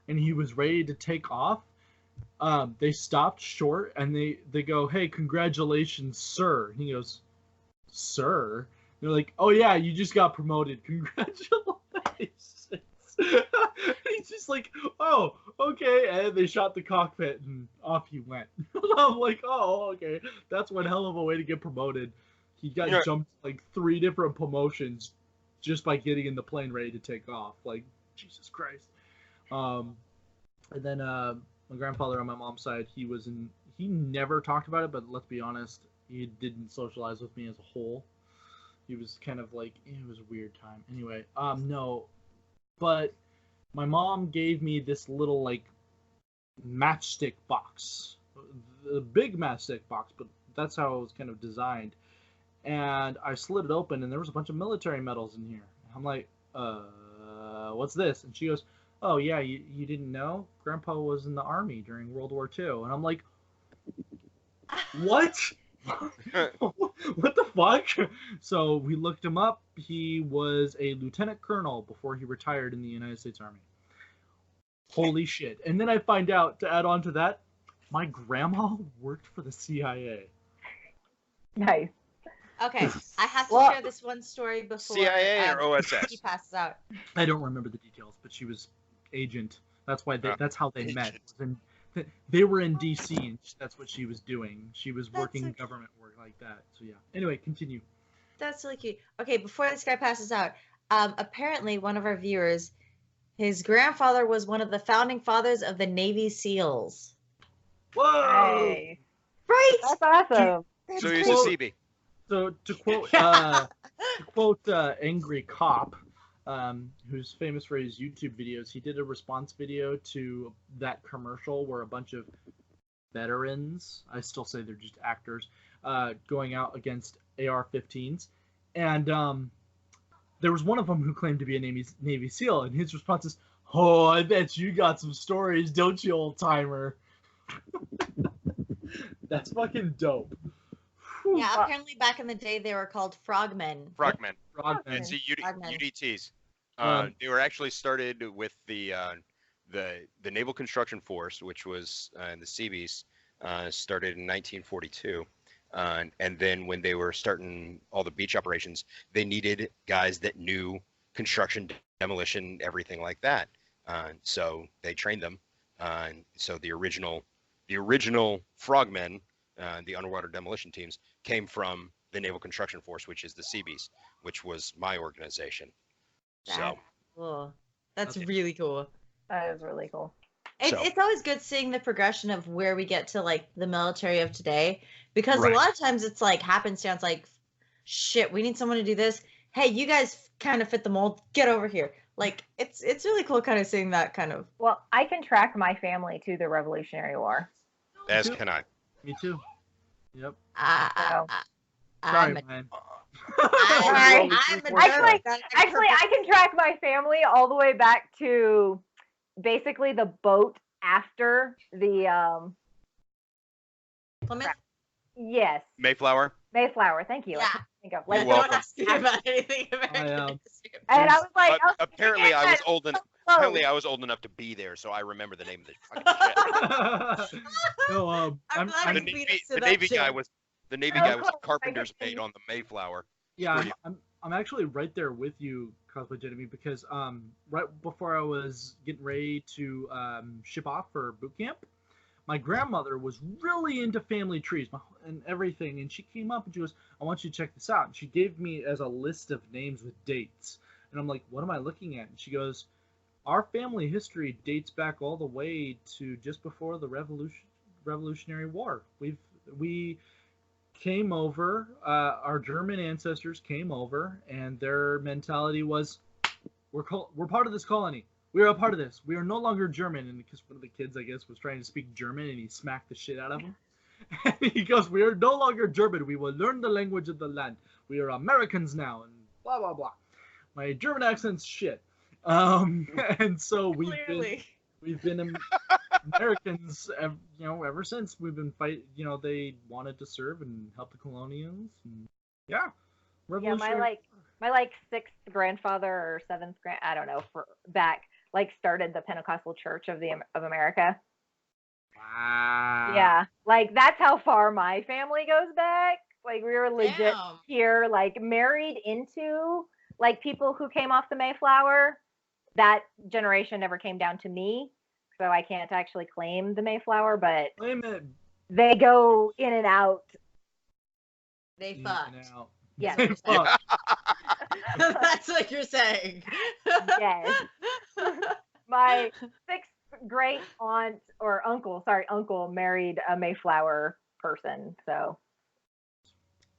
and he was ready to take off, they stopped short and they go, "Hey, congratulations, sir." And he goes, "Sir?" They're like, "Oh yeah, you just got promoted. Congratulations." He's just like, "Oh, okay." And they shot the cockpit and off he went. I'm like, "Oh, okay. That's one hell of a way to get promoted." He got Yeah. jumped like 3 different promotions just by getting in the plane ready to take off. Like, Jesus Christ. And then my grandfather on my mom's side, he never talked about it, but let's be honest, he didn't socialize with me as a whole. He was kind of like, it was a weird time. Anyway, no, but my mom gave me this little like matchstick box, a big matchstick box, but that's how it was kind of designed. And I slid it open, and there was a bunch of military medals in here. I'm like, what's this? And she goes, "Oh yeah, you didn't know? Grandpa was in the army during World War II." And I'm like, what? What the fuck? So we looked him up. He was a lieutenant colonel before he retired in the United States Army. Holy shit. And then I find out, to add on to that, my grandma worked for the CIA. Nice. Okay, I have to Well- share this one story before CIA or OSS? he passes out. I don't remember the details, but she was agent. That's why that's how they met. Agent. They were in DC, and that's what she was doing. She was That's working so cute. government work like that. So yeah. Anyway, continue. That's really cute. Okay, before this guy passes out, apparently one of our viewers, his grandfather was one of the founding fathers of the Navy SEALs. Whoa! Nice. Right? That's awesome. That's So he's great. a CB. So to quote Angry Cop, who's famous for his YouTube videos, he did a response video to that commercial where a bunch of veterans, I still say they're just actors, going out against AR-15s, and there was one of them who claimed to be a Navy SEAL, and his response is, "Oh, I bet you got some stories, don't you, old timer?" That's fucking dope. Whew. Yeah, apparently back in the day they were called frogmen. Frogmen. Frogmen. It's a Frogmen. UDTs. Um, They were actually started with the Naval Construction Force, which was in the Seabees, started in 1942. And then when they were starting all the beach operations, they needed guys that knew construction, demolition, everything like that. So they trained them. So the original frogmen, the underwater demolition teams, came from the Naval Construction Force, which is the Seabees, which was my organization. So That's cool. That's Okay. really cool. That is really cool. So- It's always good seeing the progression of where we get to like the military of today, because Right. a lot of times it's like happenstance, like, shit, we need someone to do this. Hey, you guys kind of fit the mold. Get over here. Like it's really cool, kind of seeing that kind of. Well, I can track my family to the Revolutionary War. as too. can I. Me too. Yep. Wow. Sorry, I'm man. I'm a Actually- jerk. Actually, I can track my family all the way back to basically the boat after the Plymouth? yes, Mayflower. Mayflower. Thank you. I Yeah. couldn't think of You're like, welcome. Don't ask me about anything American I, history. and I was like, But I was apparently, I was "Yeah, old enough. boat." Apparently, I was old enough to be there, so I remember the name of the fucking ship. No, I'm glad The I I'm beat Navy, us to the that Navy guy shit. was the Navy Oh, guy was cool. a carpenter's I mate on the Mayflower. yeah, pretty- I'm actually right there with you, Cosplay Jeremy, because right before I was getting ready to ship off for boot camp, my grandmother was really into family trees and everything, and she came up and she goes, "I want you to check this out." And she gave me as a list of names with dates, and I'm like, "What am I looking at?" And she goes, our family history dates back all the way to just before the Revolutionary War. We came over. Our German ancestors came over, and their mentality was, we're part of this colony. We are a part of this. We are no longer German. And because one of the kids, I guess, was trying to speak German, and he smacked the shit out of him. And he goes, "We are no longer German. We will learn the language of the land. We are Americans now." And blah blah blah. My German accent's shit. And so we've been Americans, ever since. We've been fight. They wanted to serve and help the colonials. And yeah, Yeah, my sixth grandfather or seventh I don't know, started the Pentecostal Church of America. Wow. Yeah, that's how far my family goes back. We were legit Damn. here, married into people who came off the Mayflower. That generation never came down to me, so I can't actually claim the Mayflower, but Claim it. they go in and out. They In fucked. and out. Yes. They fucked. That's what you're saying. Yes. My sixth great aunt or uncle married a Mayflower person, so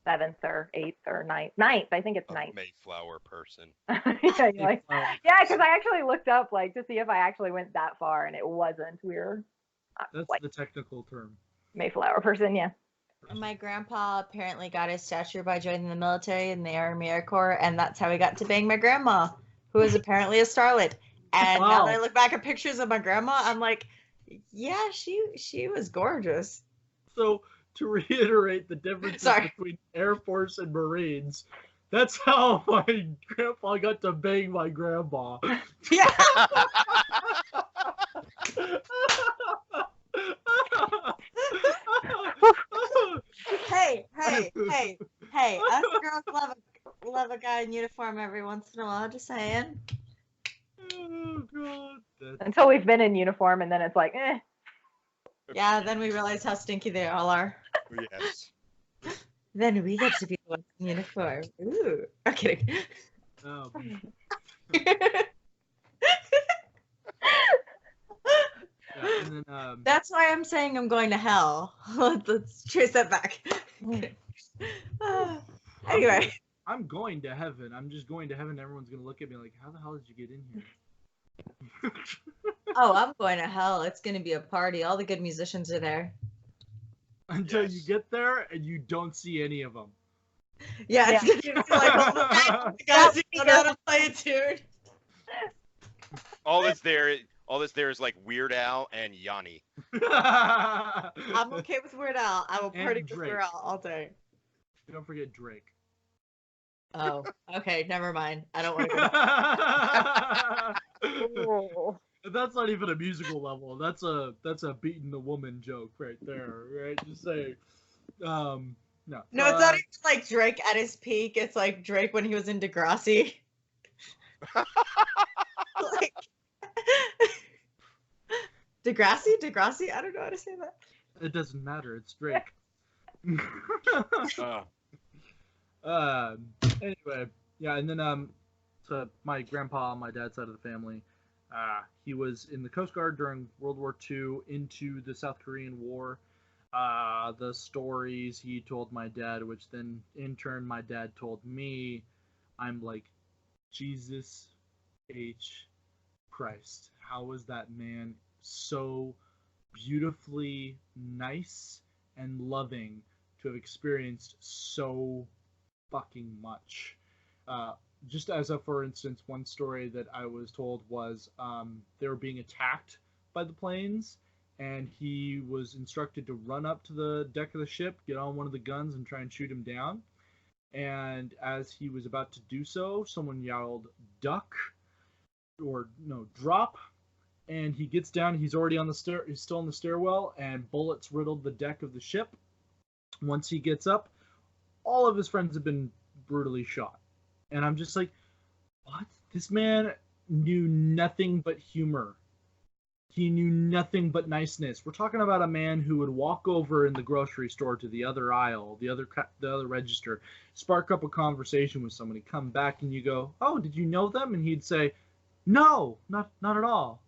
seventh or eighth or ninth. I think it's A ninth. Mayflower person. Yeah, you're like, Mayflower. yeah, because I actually looked up to see if I actually went that far, and it wasn't. We were That's the technical term. Mayflower person, yeah. My grandpa apparently got his stature by joining the military in the Army Air Corps, and that's how he got to bang my grandma, who is apparently a starlet. And now Wow. that I look back at pictures of my grandma, I'm like, yeah, she was gorgeous. So to reiterate the differences Sorry. between Air Force and Marines, that's how my grandpa got to bang my grandma. Yeah. Hey, us girls love a guy in uniform every once in a while, just saying. Oh god. Until we've been in uniform, and then it's like, eh. Yeah, then we realize how stinky they all are. Yes. Then we get to be the ones in uniform. Ooh. I'm kidding. Um, yeah, and then That's why I'm saying I'm going to hell. Let's trace that back. Anyway. I'm going to heaven. I'm just going to heaven. Everyone's gonna look at me like, "How the hell did you get in here?" Oh, I'm going to hell. It's going to be a party. All the good musicians are there. Until you Yes. get there and you don't see any of them. Yeah, it's Yeah. going to be like all the guys who know how to play a tune. All that's there is like Weird Al and Yanni. I'm okay with Weird Al. I will And party with Drake. Weird Al all day. Don't forget Drake. Oh, okay. Never mind. I don't want to go. Oh. That's not even a musical level. That's a beating the woman joke right there, right? Just saying. No. No, it's not even like Drake at his peak. It's like Drake when he was in Degrassi. Like Degrassi? I don't know how to say that. It doesn't matter. It's Drake. Anyway, yeah, and then so my grandpa on my dad's side of the family, he was in the Coast Guard during World War II, into the South Korean War. The stories he told my dad, which then in turn my dad told me, I'm like, Jesus H. Christ, how was that man so beautifully nice and loving to have experienced so fucking much? Just as a for instance, one story that I was told was they were being attacked by the planes, and he was instructed to run up to the deck of the ship, get on one of the guns, and try and shoot him down. And as he was about to do so, someone yelled, "Duck," or no, "Drop." And he gets down. He's already on the he's still on the stairwell, and bullets riddled the deck of the ship. Once he gets up, all of his friends have been brutally shot. And I'm just like, what? This man knew nothing but humor. He knew nothing but niceness. We're talking about a man who would walk over in the grocery store to the other aisle, the other register, spark up a conversation with somebody, come back, and you go, "Oh, did you know them?" And he'd say, No, not at all.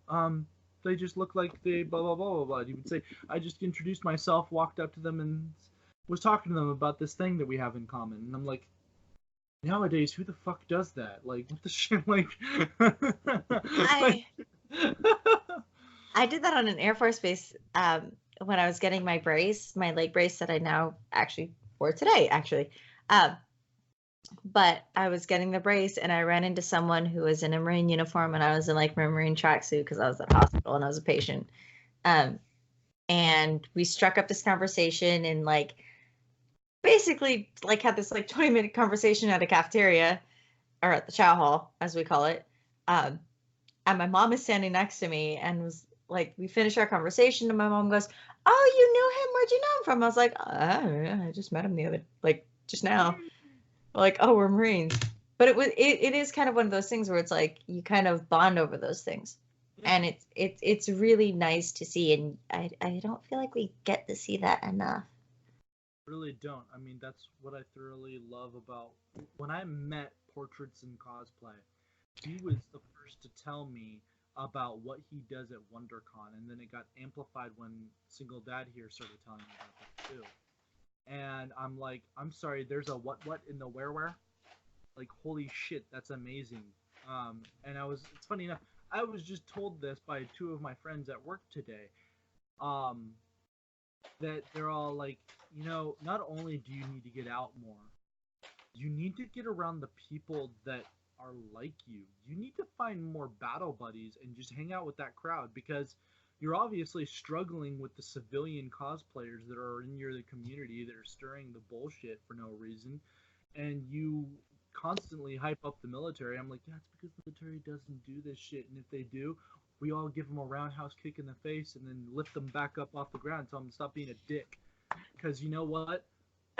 They just look like they blah blah blah blah blah. You would say, I just introduced myself, walked up to them, and was talking to them about this thing that we have in common. And I'm like, nowadays, who the fuck does that? Like, what the shit? Like, I did that on an Air Force base when I was getting my brace, my leg brace that I now actually wore today, actually. But I was getting the brace and I ran into someone who was in a Marine uniform and I was in like my Marine tracksuit because I was at hospital and I was a patient. And we struck up this conversation and like basically like had this like 20-minute conversation at a cafeteria or at the chow hall, as we call it. And my mom is standing next to me and was like, we finished our conversation and my mom goes, "Oh, you knew him? Where'd you know him from?" I was like, I just met him just now. Like, oh, we're Marines. But it is kind of one of those things where it's like you kind of bond over those things. And it's really nice to see, and I don't feel like we get to see that enough. Really don't. I mean, that's what I thoroughly love about when I met Portraits in Cosplay. He was the first to tell me about what he does at WonderCon, and then it got amplified when Single Dad here started telling me about that too. And I'm like, I'm sorry, there's a what in the where? Like, holy shit, that's amazing. And it's funny enough, I was just told this by two of my friends at work today. That they're all like, not only do you need to get out more, you need to get around the people that are like you. You need to find more battle buddies and just hang out with that crowd because you're obviously struggling with the civilian cosplayers that are in your community that are stirring the bullshit for no reason, and you constantly hype up the military. I'm like, that's because the military doesn't do this shit, and if they do, we all give them a roundhouse kick in the face and then lift them back up off the ground and tell them to stop being a dick. Because you know what?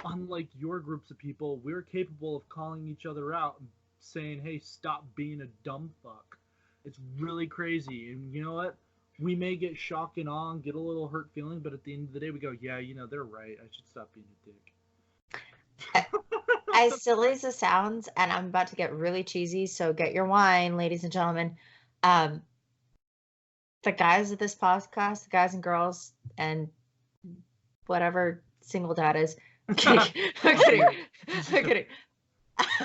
Unlike your groups of people, we're capable of calling each other out and saying, hey, stop being a dumb fuck. It's really crazy. And you know what? We may get shock and awe and get a little hurt feeling, but at the end of the day, we go, yeah, they're right. I should stop being a dick. As silly as it sounds, and I'm about to get really cheesy, so get your wine, ladies and gentlemen. The guys of this podcast, the guys and girls, and whatever Single Dad is. I'm kidding. I'm kidding. I'm kidding.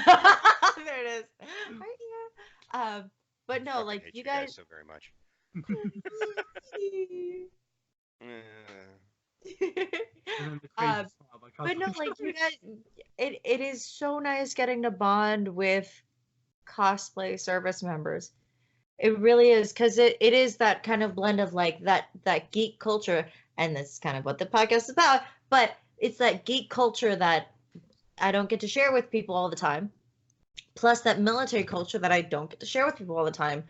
There it is. Right here. But no, like you guys so very much. But no, like you guys, it is so nice getting to bond with cosplay service members. It really is, because it is that kind of blend of like that geek culture, and that's kind of what the podcast is about. But it's that geek culture that I don't get to share with people all the time, plus that military culture that I don't get to share with people all the time.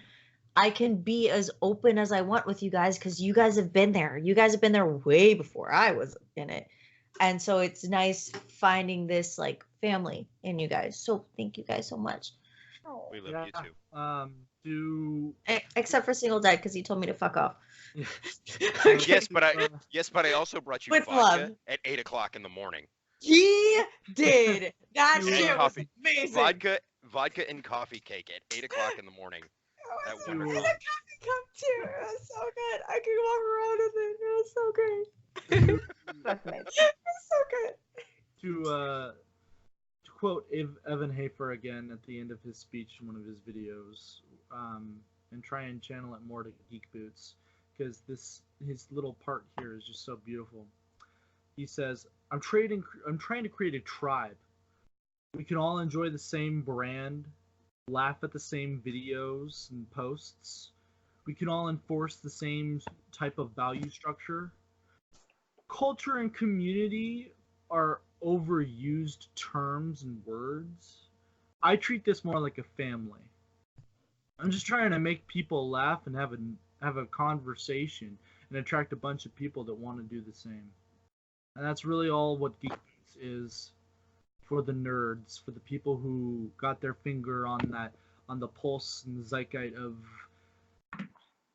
I can be as open as I want with you guys because you guys have been there. You guys have been there way before I was in it. And so it's nice finding this like family in you guys. So thank you guys so much. We love you too. Except for Single Dad because he told me to fuck off. Yes, but I also brought you with vodka love. at 8 o'clock in the morning. He did. That shit was amazing. Vodka and coffee cake at 8 o'clock in the morning. That was and a coffee cup too. It was so good. I could walk around with it. It was so great. That's amazing. It's so good. To quote Evan Hafer again at the end of his speech in one of his videos, and try and channel it more to Geek Boots, because his little part here is just so beautiful. He says, I'm trying to create a tribe. We can all enjoy the same brand, laugh at the same videos and posts. We can all enforce the same type of value structure. Culture and community are overused terms and words. I treat this more like a family. I'm just trying to make people laugh and have a conversation and attract a bunch of people that want to do the same. And that's really all what Geek Boots is for the nerds, for the people who got their finger on the pulse and the zeitgeist of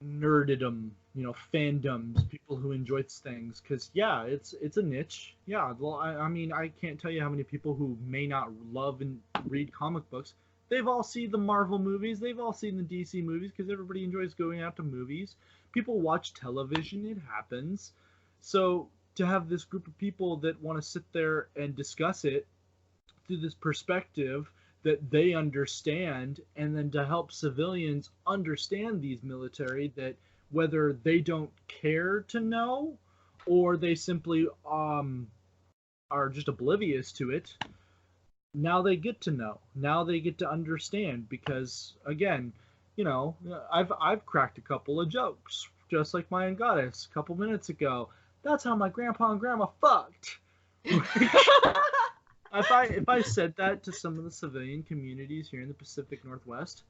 nerdidom, fandoms, people who enjoy things. Because yeah, it's a niche. Yeah, well, I mean, I can't tell you how many people who may not love and read comic books They've all seen the Marvel movies. They've all seen the DC movies because everybody enjoys going out to movies. People watch television. It happens. So to have this group of people that want to sit there and discuss it through this perspective that they understand, and then to help civilians understand these military, that whether they don't care to know or they simply are just oblivious to it, now they get to know. Now they get to understand because, again, I've cracked a couple of jokes, just like Mayan Goddess a couple minutes ago. That's how my grandpa and grandma fucked. If I said that to some of the civilian communities here in the Pacific Northwest,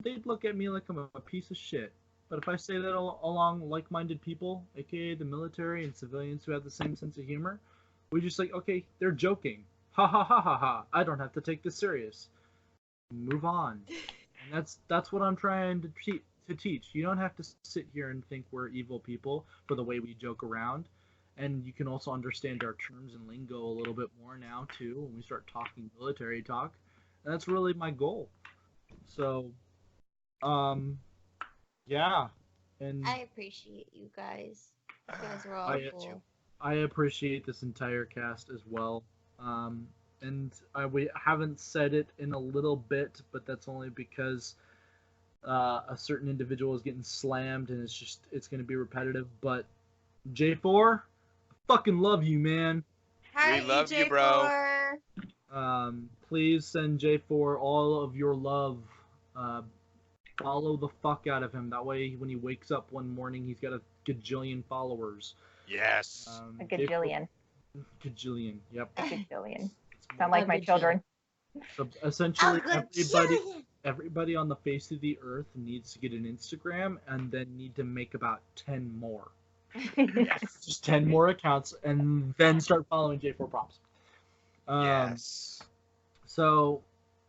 they'd look at me like I'm a piece of shit. But if I say that along like-minded people, aka the military and civilians who have the same sense of humor, we just like, okay, they're joking. Ha ha ha ha ha. I don't have to take this serious. Move on. And that's what I'm trying to teach. You don't have to sit here and think we're evil people for the way we joke around. And you can also understand our terms and lingo a little bit more now too when we start talking military talk. And that's really my goal. So, yeah. And I appreciate you guys. You guys are all cool. I appreciate this entire cast as well. And we haven't said it in a little bit, but that's only because a certain individual is getting slammed, and it's going to be repetitive. But J4, I fucking love you, man. Hi, We love you, J4. bro. Please send J4 all of your love. Follow the fuck out of him. That way, when he wakes up one morning, he's got a gajillion followers. Yes. A gajillion. Gajillion. Yep. A gajillion. Sound like my children. So essentially, everybody on the face of the earth needs to get an Instagram and then need to make about 10 more. Just 10 more accounts and then start following J4 Props. Yes. So,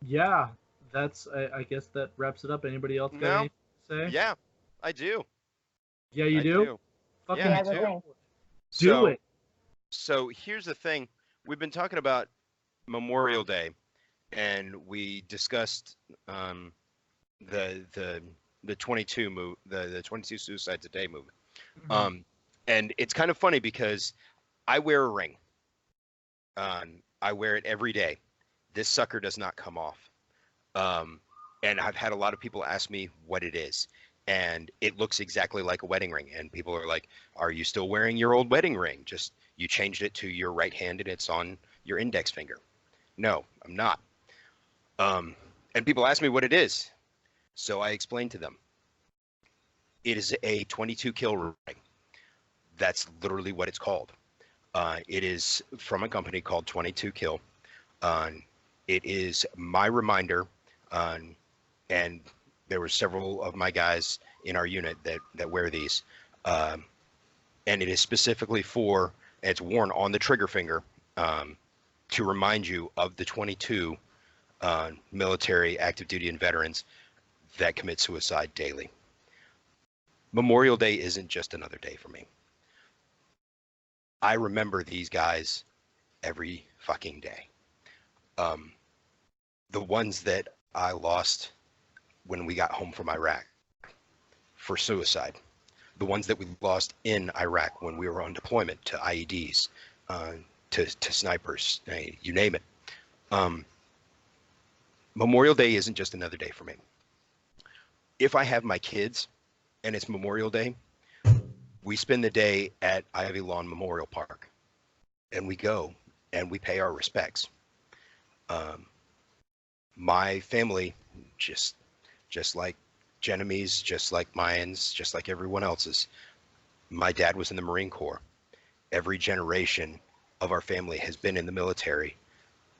yeah, that's I guess that wraps it up. Anybody else got anything to say? Yeah, I do. Yeah, you I do? Fucking Yeah, I do. Do it. So here's the thing. We've been talking about Memorial Day, and we discussed the 22 the 22 suicides a day movement. Mm-hmm. And it's kind of funny because I wear a ring. I wear it every day. This sucker does not come off. And I've had a lot of people ask me what it is. And it looks exactly like a wedding ring. And people are like, are you still wearing your old wedding ring? Just you changed it to your right hand and it's on your index finger. No, I'm not. And people ask me what it is. So I explained to them. It is a 22 kill ring. That's literally what it's called. It is from a company called 22 Kill. It is my reminder, and there were several of my guys in our unit that wear these. And it is specifically it's worn on the trigger finger to remind you of the 22 military, active duty, and veterans that commit suicide daily. Memorial Day isn't just another day for me. I remember these guys every fucking day. The ones that I lost when we got home from Iraq for suicide. The ones that we lost in Iraq when we were on deployment to IEDs, to snipers, you name it. Memorial Day isn't just another day for me. If I have my kids and it's Memorial Day, we spend the day at Ivy Lawn Memorial Park, and we go and we pay our respects. My family, just like Genovese, just like Mayans, just like everyone else's, my dad was in the Marine Corps. Every generation of our family has been in the military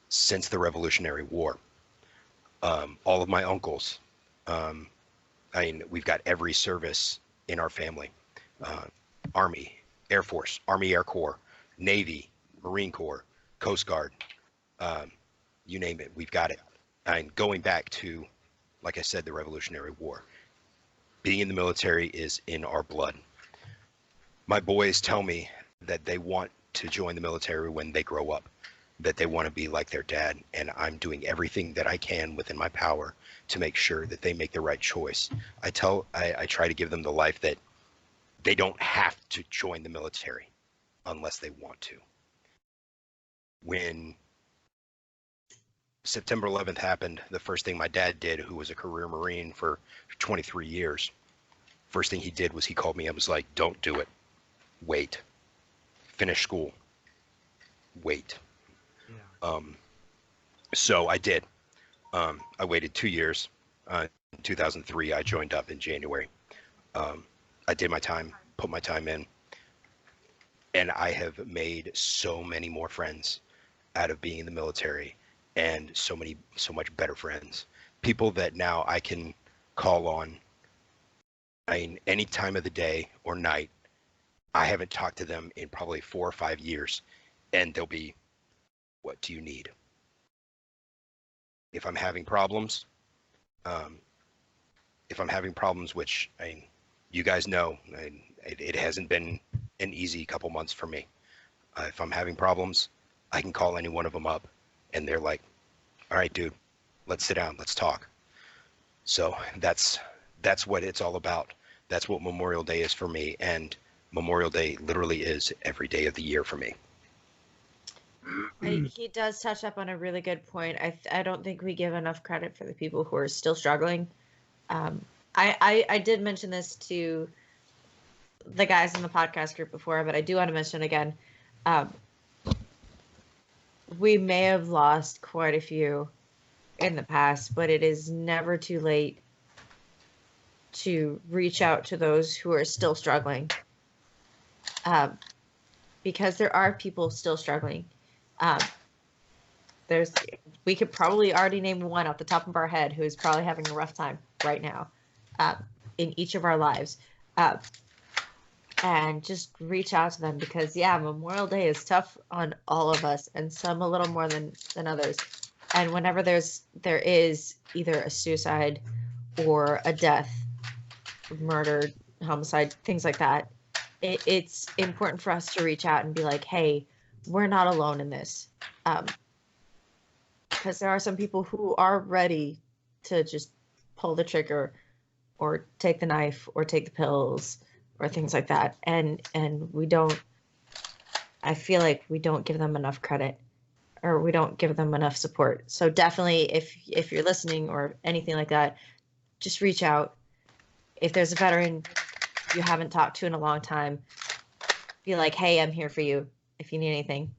since the Revolutionary War. All of my uncles, we've got every service in our family. Army, Air Force, Army Air Corps, Navy, Marine Corps, Coast Guard, you name it, we've got it. And going back to, like I said, the Revolutionary War, being in the military is in our blood. My boys tell me that they want to join the military when they grow up. that they want to be like their dad, and I'm doing everything that I can within my power to make sure that they make the right choice. I try to give them the life that they don't have to join the military unless they want to. When September 11th happened, the first thing my dad did, who was a career Marine for 23 years, first thing he did was he called me and was like, don't do it. Wait. Finish school. Wait. Yeah. So I did. I waited 2 years. In 2003, I joined up in January. I did my time, put my time in, and I have made so many more friends out of being in the military, and so much better friends. People that now I can call on, I mean, any time of the day or night. I haven't talked to them in probably 4 or 5 years, and they'll be, what do you need? If I'm having problems, which I mean, you guys know, it hasn't been an easy couple months for me. If I'm having problems, I can call any one of them up, and they're like, all right, dude, let's sit down, let's talk. So that's what it's all about. That's what Memorial Day is for me, and Memorial Day literally is every day of the year for me. He does touch up on a really good point. I don't think we give enough credit for the people who are still struggling. I did mention this to the guys in the podcast group before, but I do want to mention it again. We may have lost quite a few in the past, but it is never too late to reach out to those who are still struggling. Because there are people still struggling. We could probably already name one off the top of our head who is probably having a rough time right now in each of our lives. And just reach out to them, because Memorial Day is tough on all of us, and some a little more than others. And whenever there is either a suicide or a death, murder, homicide, things like that, it's important for us to reach out and be like, hey, we're not alone in this. Because there are some people who are ready to just pull the trigger or take the knife or take the pills or things like that. And I feel like we don't give them enough credit, or we don't give them enough support. So definitely, if you're listening or anything like that, just reach out. If there's a veteran you haven't talked to in a long time, be like, hey, I'm here for you if you need anything.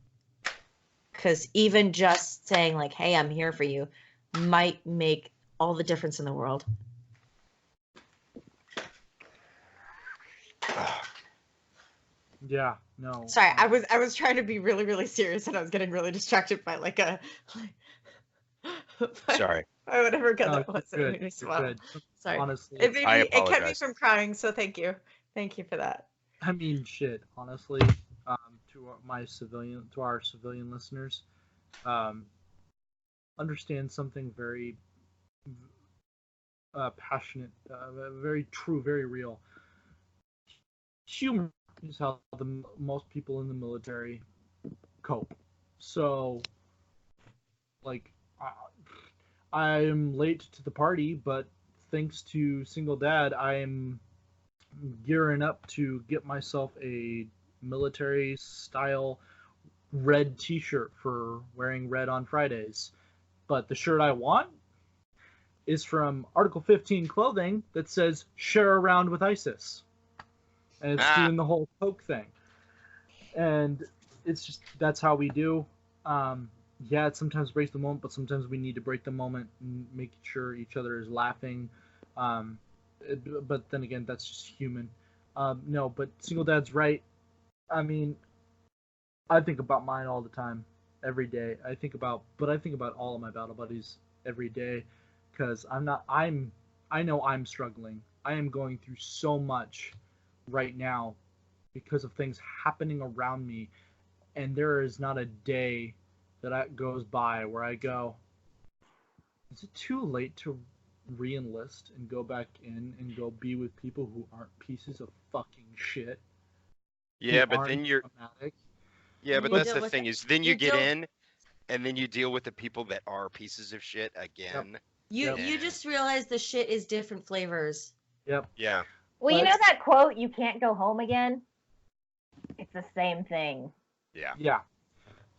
Because even just saying like, hey, I'm here for you might make all the difference in the world. Yeah, no. Sorry, I was trying to be really, really serious, and I was getting really distracted by Sorry. By whatever gun that No, was. you're It made good, me you're smile. good. Sorry. Honestly, It I kept me apologize. from crying, so thank you. Thank you for that. I mean, shit. Honestly, to our civilian listeners, understand something very passionate, very true, very real. Humor is how most people in the military cope. So, like, I'm late to the party, but thanks to Single Dad, I'm gearing up to get myself a military style red t-shirt for wearing red on Fridays. But the shirt I want is from Article 15 clothing that says share around with ISIS. And it's doing the whole Coke thing. And it's just, that's how we do. It sometimes breaks the moment, but sometimes we need to break the moment and make sure each other is laughing. But then again, that's just human. No, but Single Dad's right. I mean, I think about mine all the time, every day. I think about all of my battle buddies every day, because I know I'm struggling. I am going through so much right now because of things happening around me, and there is not a day that goes by where I go, is it too late to re-enlist and go back in and go be with people who aren't pieces of fucking shit? Yeah, but then you're. traumatic? Yeah, but You that's deal the with thing it. is, then you get deal- in, and then you deal with the people that are pieces of shit again. You Yep. you just realize the shit is different flavors. Yep. Yeah. Well, you But- know that quote, "You can't go home again"? It's the same thing. Yeah. Yeah.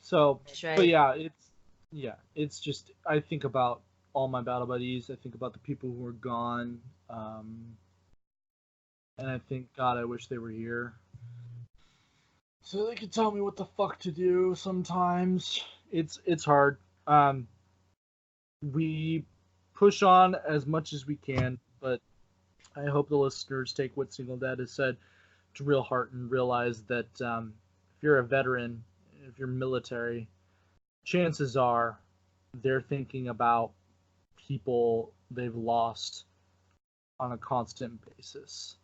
So, That's right. but it's just I think about all my battle buddies. I think about the people who are gone, and I think, God, I wish they were here, so they could tell me what the fuck to do. Sometimes it's hard. We push on as much as we can, but I hope the listeners take what Single Dad has said to real heart and realize that if you're a veteran, if you're military, chances are they're thinking about people they've lost on a constant basis.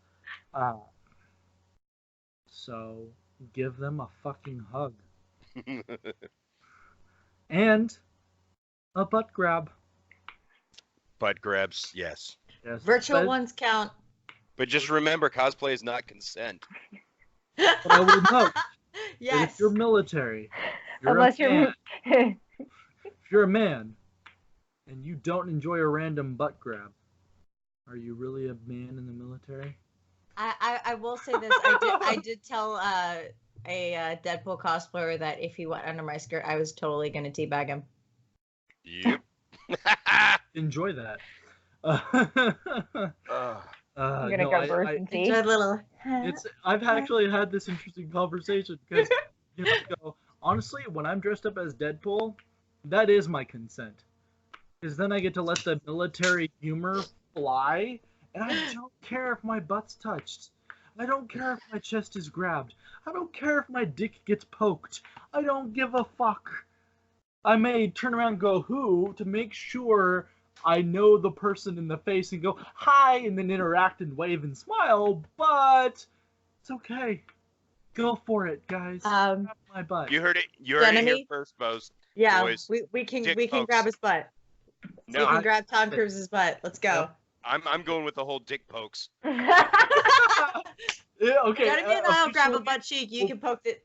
So give them a fucking hug and a butt grab. Butt grabs, yes. Yes. Virtual but, ones count. But just remember, cosplay is not consent. but I would note that Yes. if you're military, Unless you're. if you're a man and you don't enjoy a random butt grab, are you really a man in the military? I will say this. I did tell a Deadpool cosplayer that if he went under my skirt, I was totally gonna teabag him. Yep. Enjoy that. I'm gonna go burst and see. Enjoy a little. I've actually had this interesting conversation because honestly, when I'm dressed up as Deadpool, that is my consent. Because then I get to let the military humor fly, and I don't care if my butt's touched. I don't care if my chest is grabbed. I don't care if my dick gets poked. I don't give a fuck. I may turn around and go, who, to make sure I know the person in the face and go, hi, and then interact and wave and smile, but it's okay. Go for it, guys. Grab my butt. You heard it. You heard it here Enemy? first, boys. Yeah, Boys, we can dick grab pokes. his butt. No, We can grab Tom Cruise's butt. Let's go. I'm going with the whole dick pokes. Yeah, okay. Gotta be an aisle grab a officially, butt cheek. You can poke the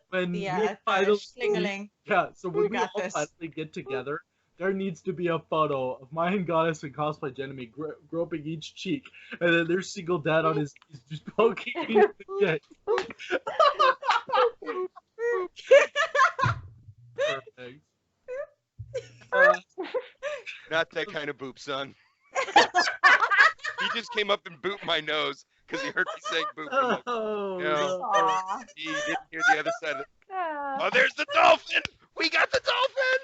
when the we finally, sling-a-ling. yeah, so when We we got all this. finally get together, there needs to be a photo of my and Goddess and cosplay Jenemy groping each cheek, and then there's Single Dad on his knees just poking each dick. Perfect. Not that kind of boop, son. He just came up and booped my nose because he heard me saying boop. I'm like, Oh, no. Aw. he didn't hear the other side of it. Ah. Oh, there's the dolphin! We got the dolphin!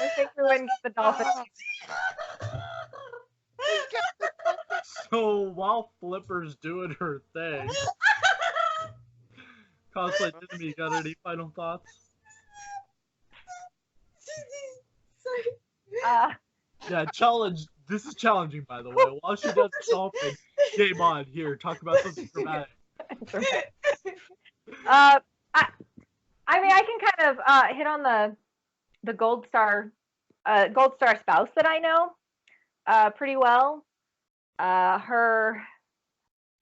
I think we wouldn't get the dolphin. So while Flipper's doing her thing, cosplay Jenemy, got any final thoughts? Yeah, challenge. This is challenging, by the way. While she does the dolphin, game on. Here, talk about something dramatic. I mean, I can kind of hit on the Gold Star spouse that I know pretty well. Her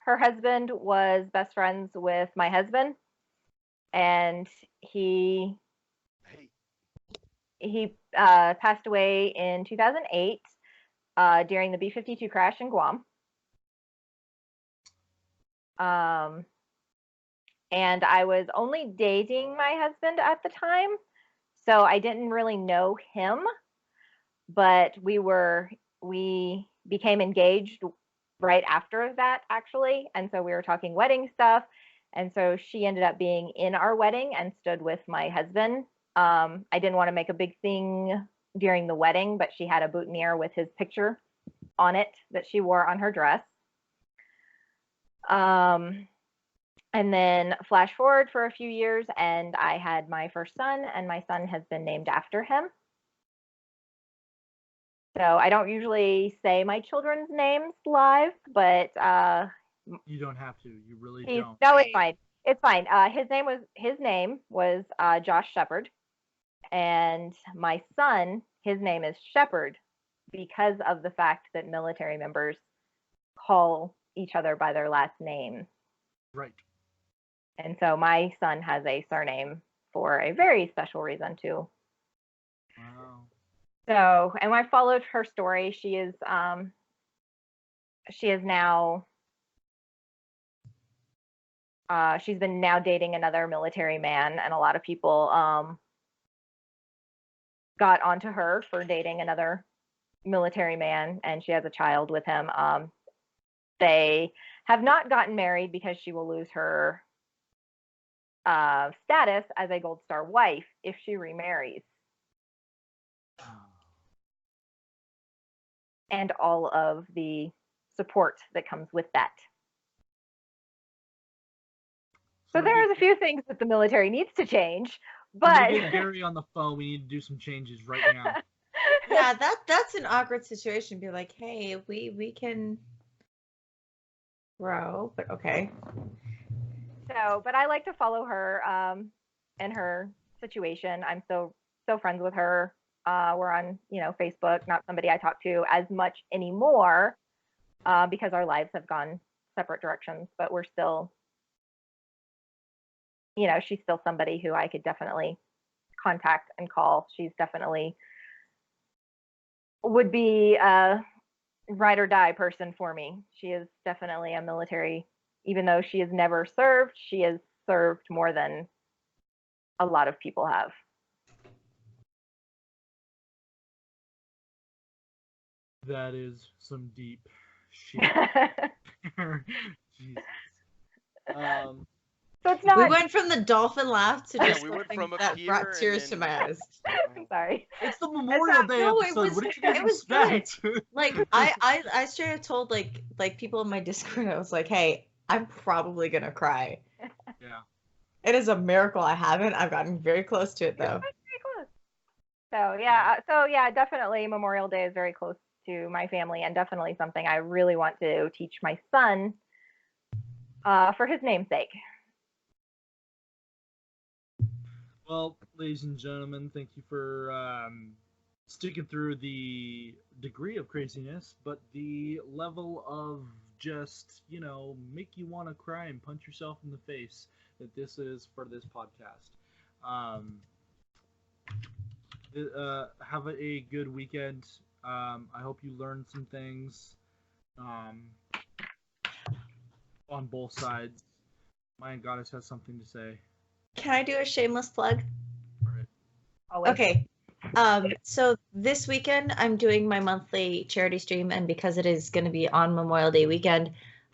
husband was best friends with my husband, and he passed away in 2008 during the B-52 crash in Guam. And I was only dating my husband at the time, so I didn't really know him, but we became engaged right after that, actually. And so we were talking wedding stuff. And so she ended up being in our wedding and stood with my husband. I didn't want to make a big thing during the wedding, but she had a boutonniere with his picture on it that she wore on her dress. And then flash forward for a few years, and I had my first son, and my son has been named after him. So I don't usually say my children's names live, but You don't have to. You really he's, don't. no, it's fine. It's fine. His name was Josh Shepard, and my son, his name is Shepard because of the fact that military members call each other by their last name. Right. And so my son has a surname for a very special reason too. Wow. So, and I followed her story. She is now she's been now dating another military man, and a lot of people got onto her for dating another military man, and she has a child with him. They have not gotten married because she will lose her status as a Gold Star wife if she remarries, and all of the support that comes with that. So there's a few things that the military needs to change, but Get Gary on the phone. We need to do some changes right now. Yeah, that's an awkward situation. Be like, hey, we can grow, but okay. So, but I like to follow her and her situation. I'm so friends with her. We're on, Facebook. Not somebody I talk to as much anymore because our lives have gone separate directions. But we're still, she's still somebody who I could definitely contact and call. She's definitely would be a ride or die person for me. She is definitely a military, even though she has never served, she has served more than a lot of people have. That is some deep shit. Jesus. So it's not. We went from the dolphin laugh to Yeah, just we went something from a that Peter brought and tears to then- my eyes. I'm sorry. It's the Memorial Day no, it episode. was- What did you guys it was expect? Like I straight up told like people in my Discord, I was like, hey, I'm probably gonna cry. Yeah. It is a miracle I haven't. I've gotten very close to it though. Very close. So yeah, definitely Memorial Day is very close to my family, and definitely something I really want to teach my son for his namesake. Well, ladies and gentlemen, thank you for sticking through the degree of craziness, but the level of just, make you want to cry and punch yourself in the face that this is for this podcast. Have a good weekend. I hope you learned some things on both sides. My goddess has something to say. Can I do a shameless plug? Always. Okay. So this weekend I'm doing my monthly charity stream, and because it is going to be on Memorial Day weekend,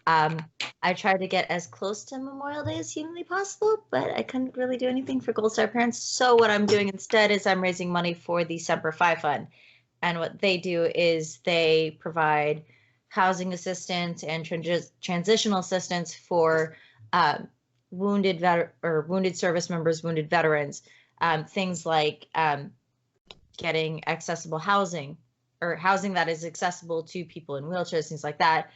I tried to get as close to Memorial Day as humanly possible, but I couldn't really do anything for Gold Star parents. So what I'm doing instead is I'm raising money for the Semper Fi Fund, and what they do is they provide housing assistance and transitional assistance for wounded service members, wounded veterans. Things like getting accessible housing, or housing that is accessible to people in wheelchairs, things like that.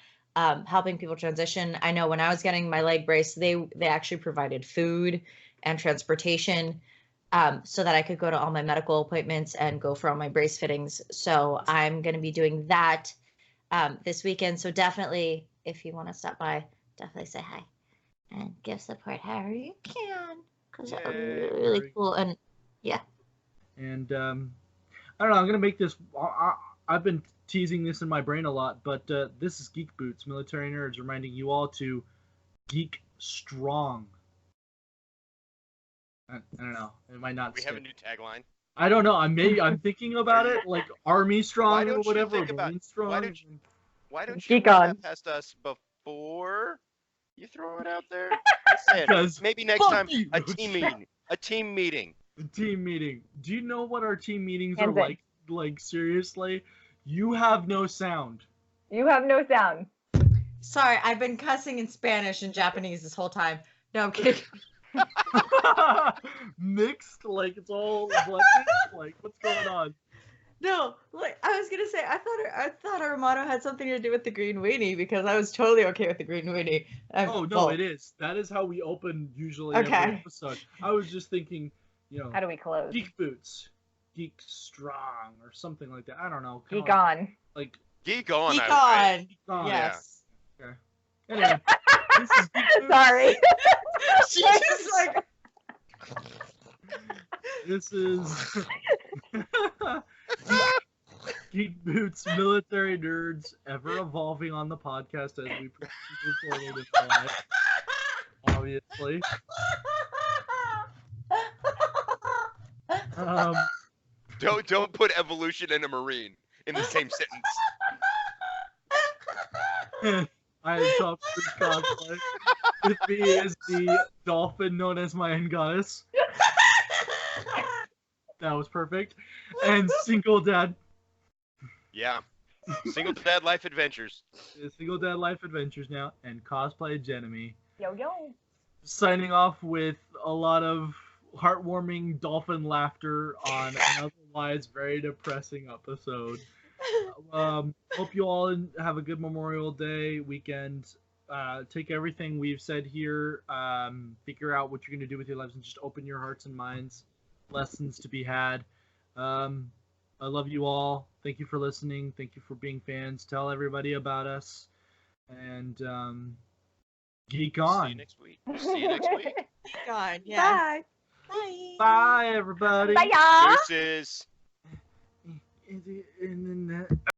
Helping people transition. I know when I was getting my leg brace, they actually provided food and transportation so that I could go to all my medical appointments and go for all my brace fittings. So I'm going to be doing that this weekend. So definitely, if you want to stop by, definitely say hi and give support however you can, because that would be really Very cool. And yeah. And I don't know. I'm gonna make this. I've been teasing this in my brain a lot, but this is Geek Boots, Military Nerds, reminding you all to geek strong. I don't know. It might not. We stick. have a new tagline. I don't know. I'm thinking about it, like Army strong Why or don't you whatever. think about- Marine strong. Why don't you Geek run on. that past us before you throw it out there? Just saying, Because maybe next fuck time you. a team meeting. A team meeting. The team meeting. Do you know what our team meetings Hands are in. like? Like seriously, you have no sound. You have no sound. Sorry, I've been cussing in Spanish and Japanese this whole time. No, I'm kidding. Mixed, like it's all blended. Like what's going on? No, like I was gonna say, I thought our motto had something to do with the green weenie, because I was totally okay with the green weenie. Oh no, it is. That is how we open usually every Okay. episode. I was just thinking, How do we close? Geek Boots, Geek Strong, or something like that. I don't know. kinda Geek on. Like Geek on. Geek I- on. Geek on. Yes. Okay. Anyway, this is Geek Boots. Sorry. She's just like, This is Geek Boots Military Nerds ever evolving on the podcast as we move forward in life. Obviously. Don't put evolution and a Marine in the same sentence. I am Top Fruit Cosplay. With me is the dolphin known as my goddess. That was perfect. And Single Dad. Yeah. Single Dad Life Adventures. Single Dad Life Adventures now. And Cosplay Genemy. Yo, yo. Signing off with a lot of heartwarming dolphin laughter on an otherwise very depressing episode. Hope you all have a good Memorial Day weekend. Take everything we've said here, figure out what you're going to do with your lives, and just open your hearts and minds. Lessons to be had. I love you all. Thank you for listening. Thank you for being fans. Tell everybody about us. And geek on. See you next week. See you next week. God, yeah. Bye. Bye. Bye, everybody. Bye, y'all. Deuces.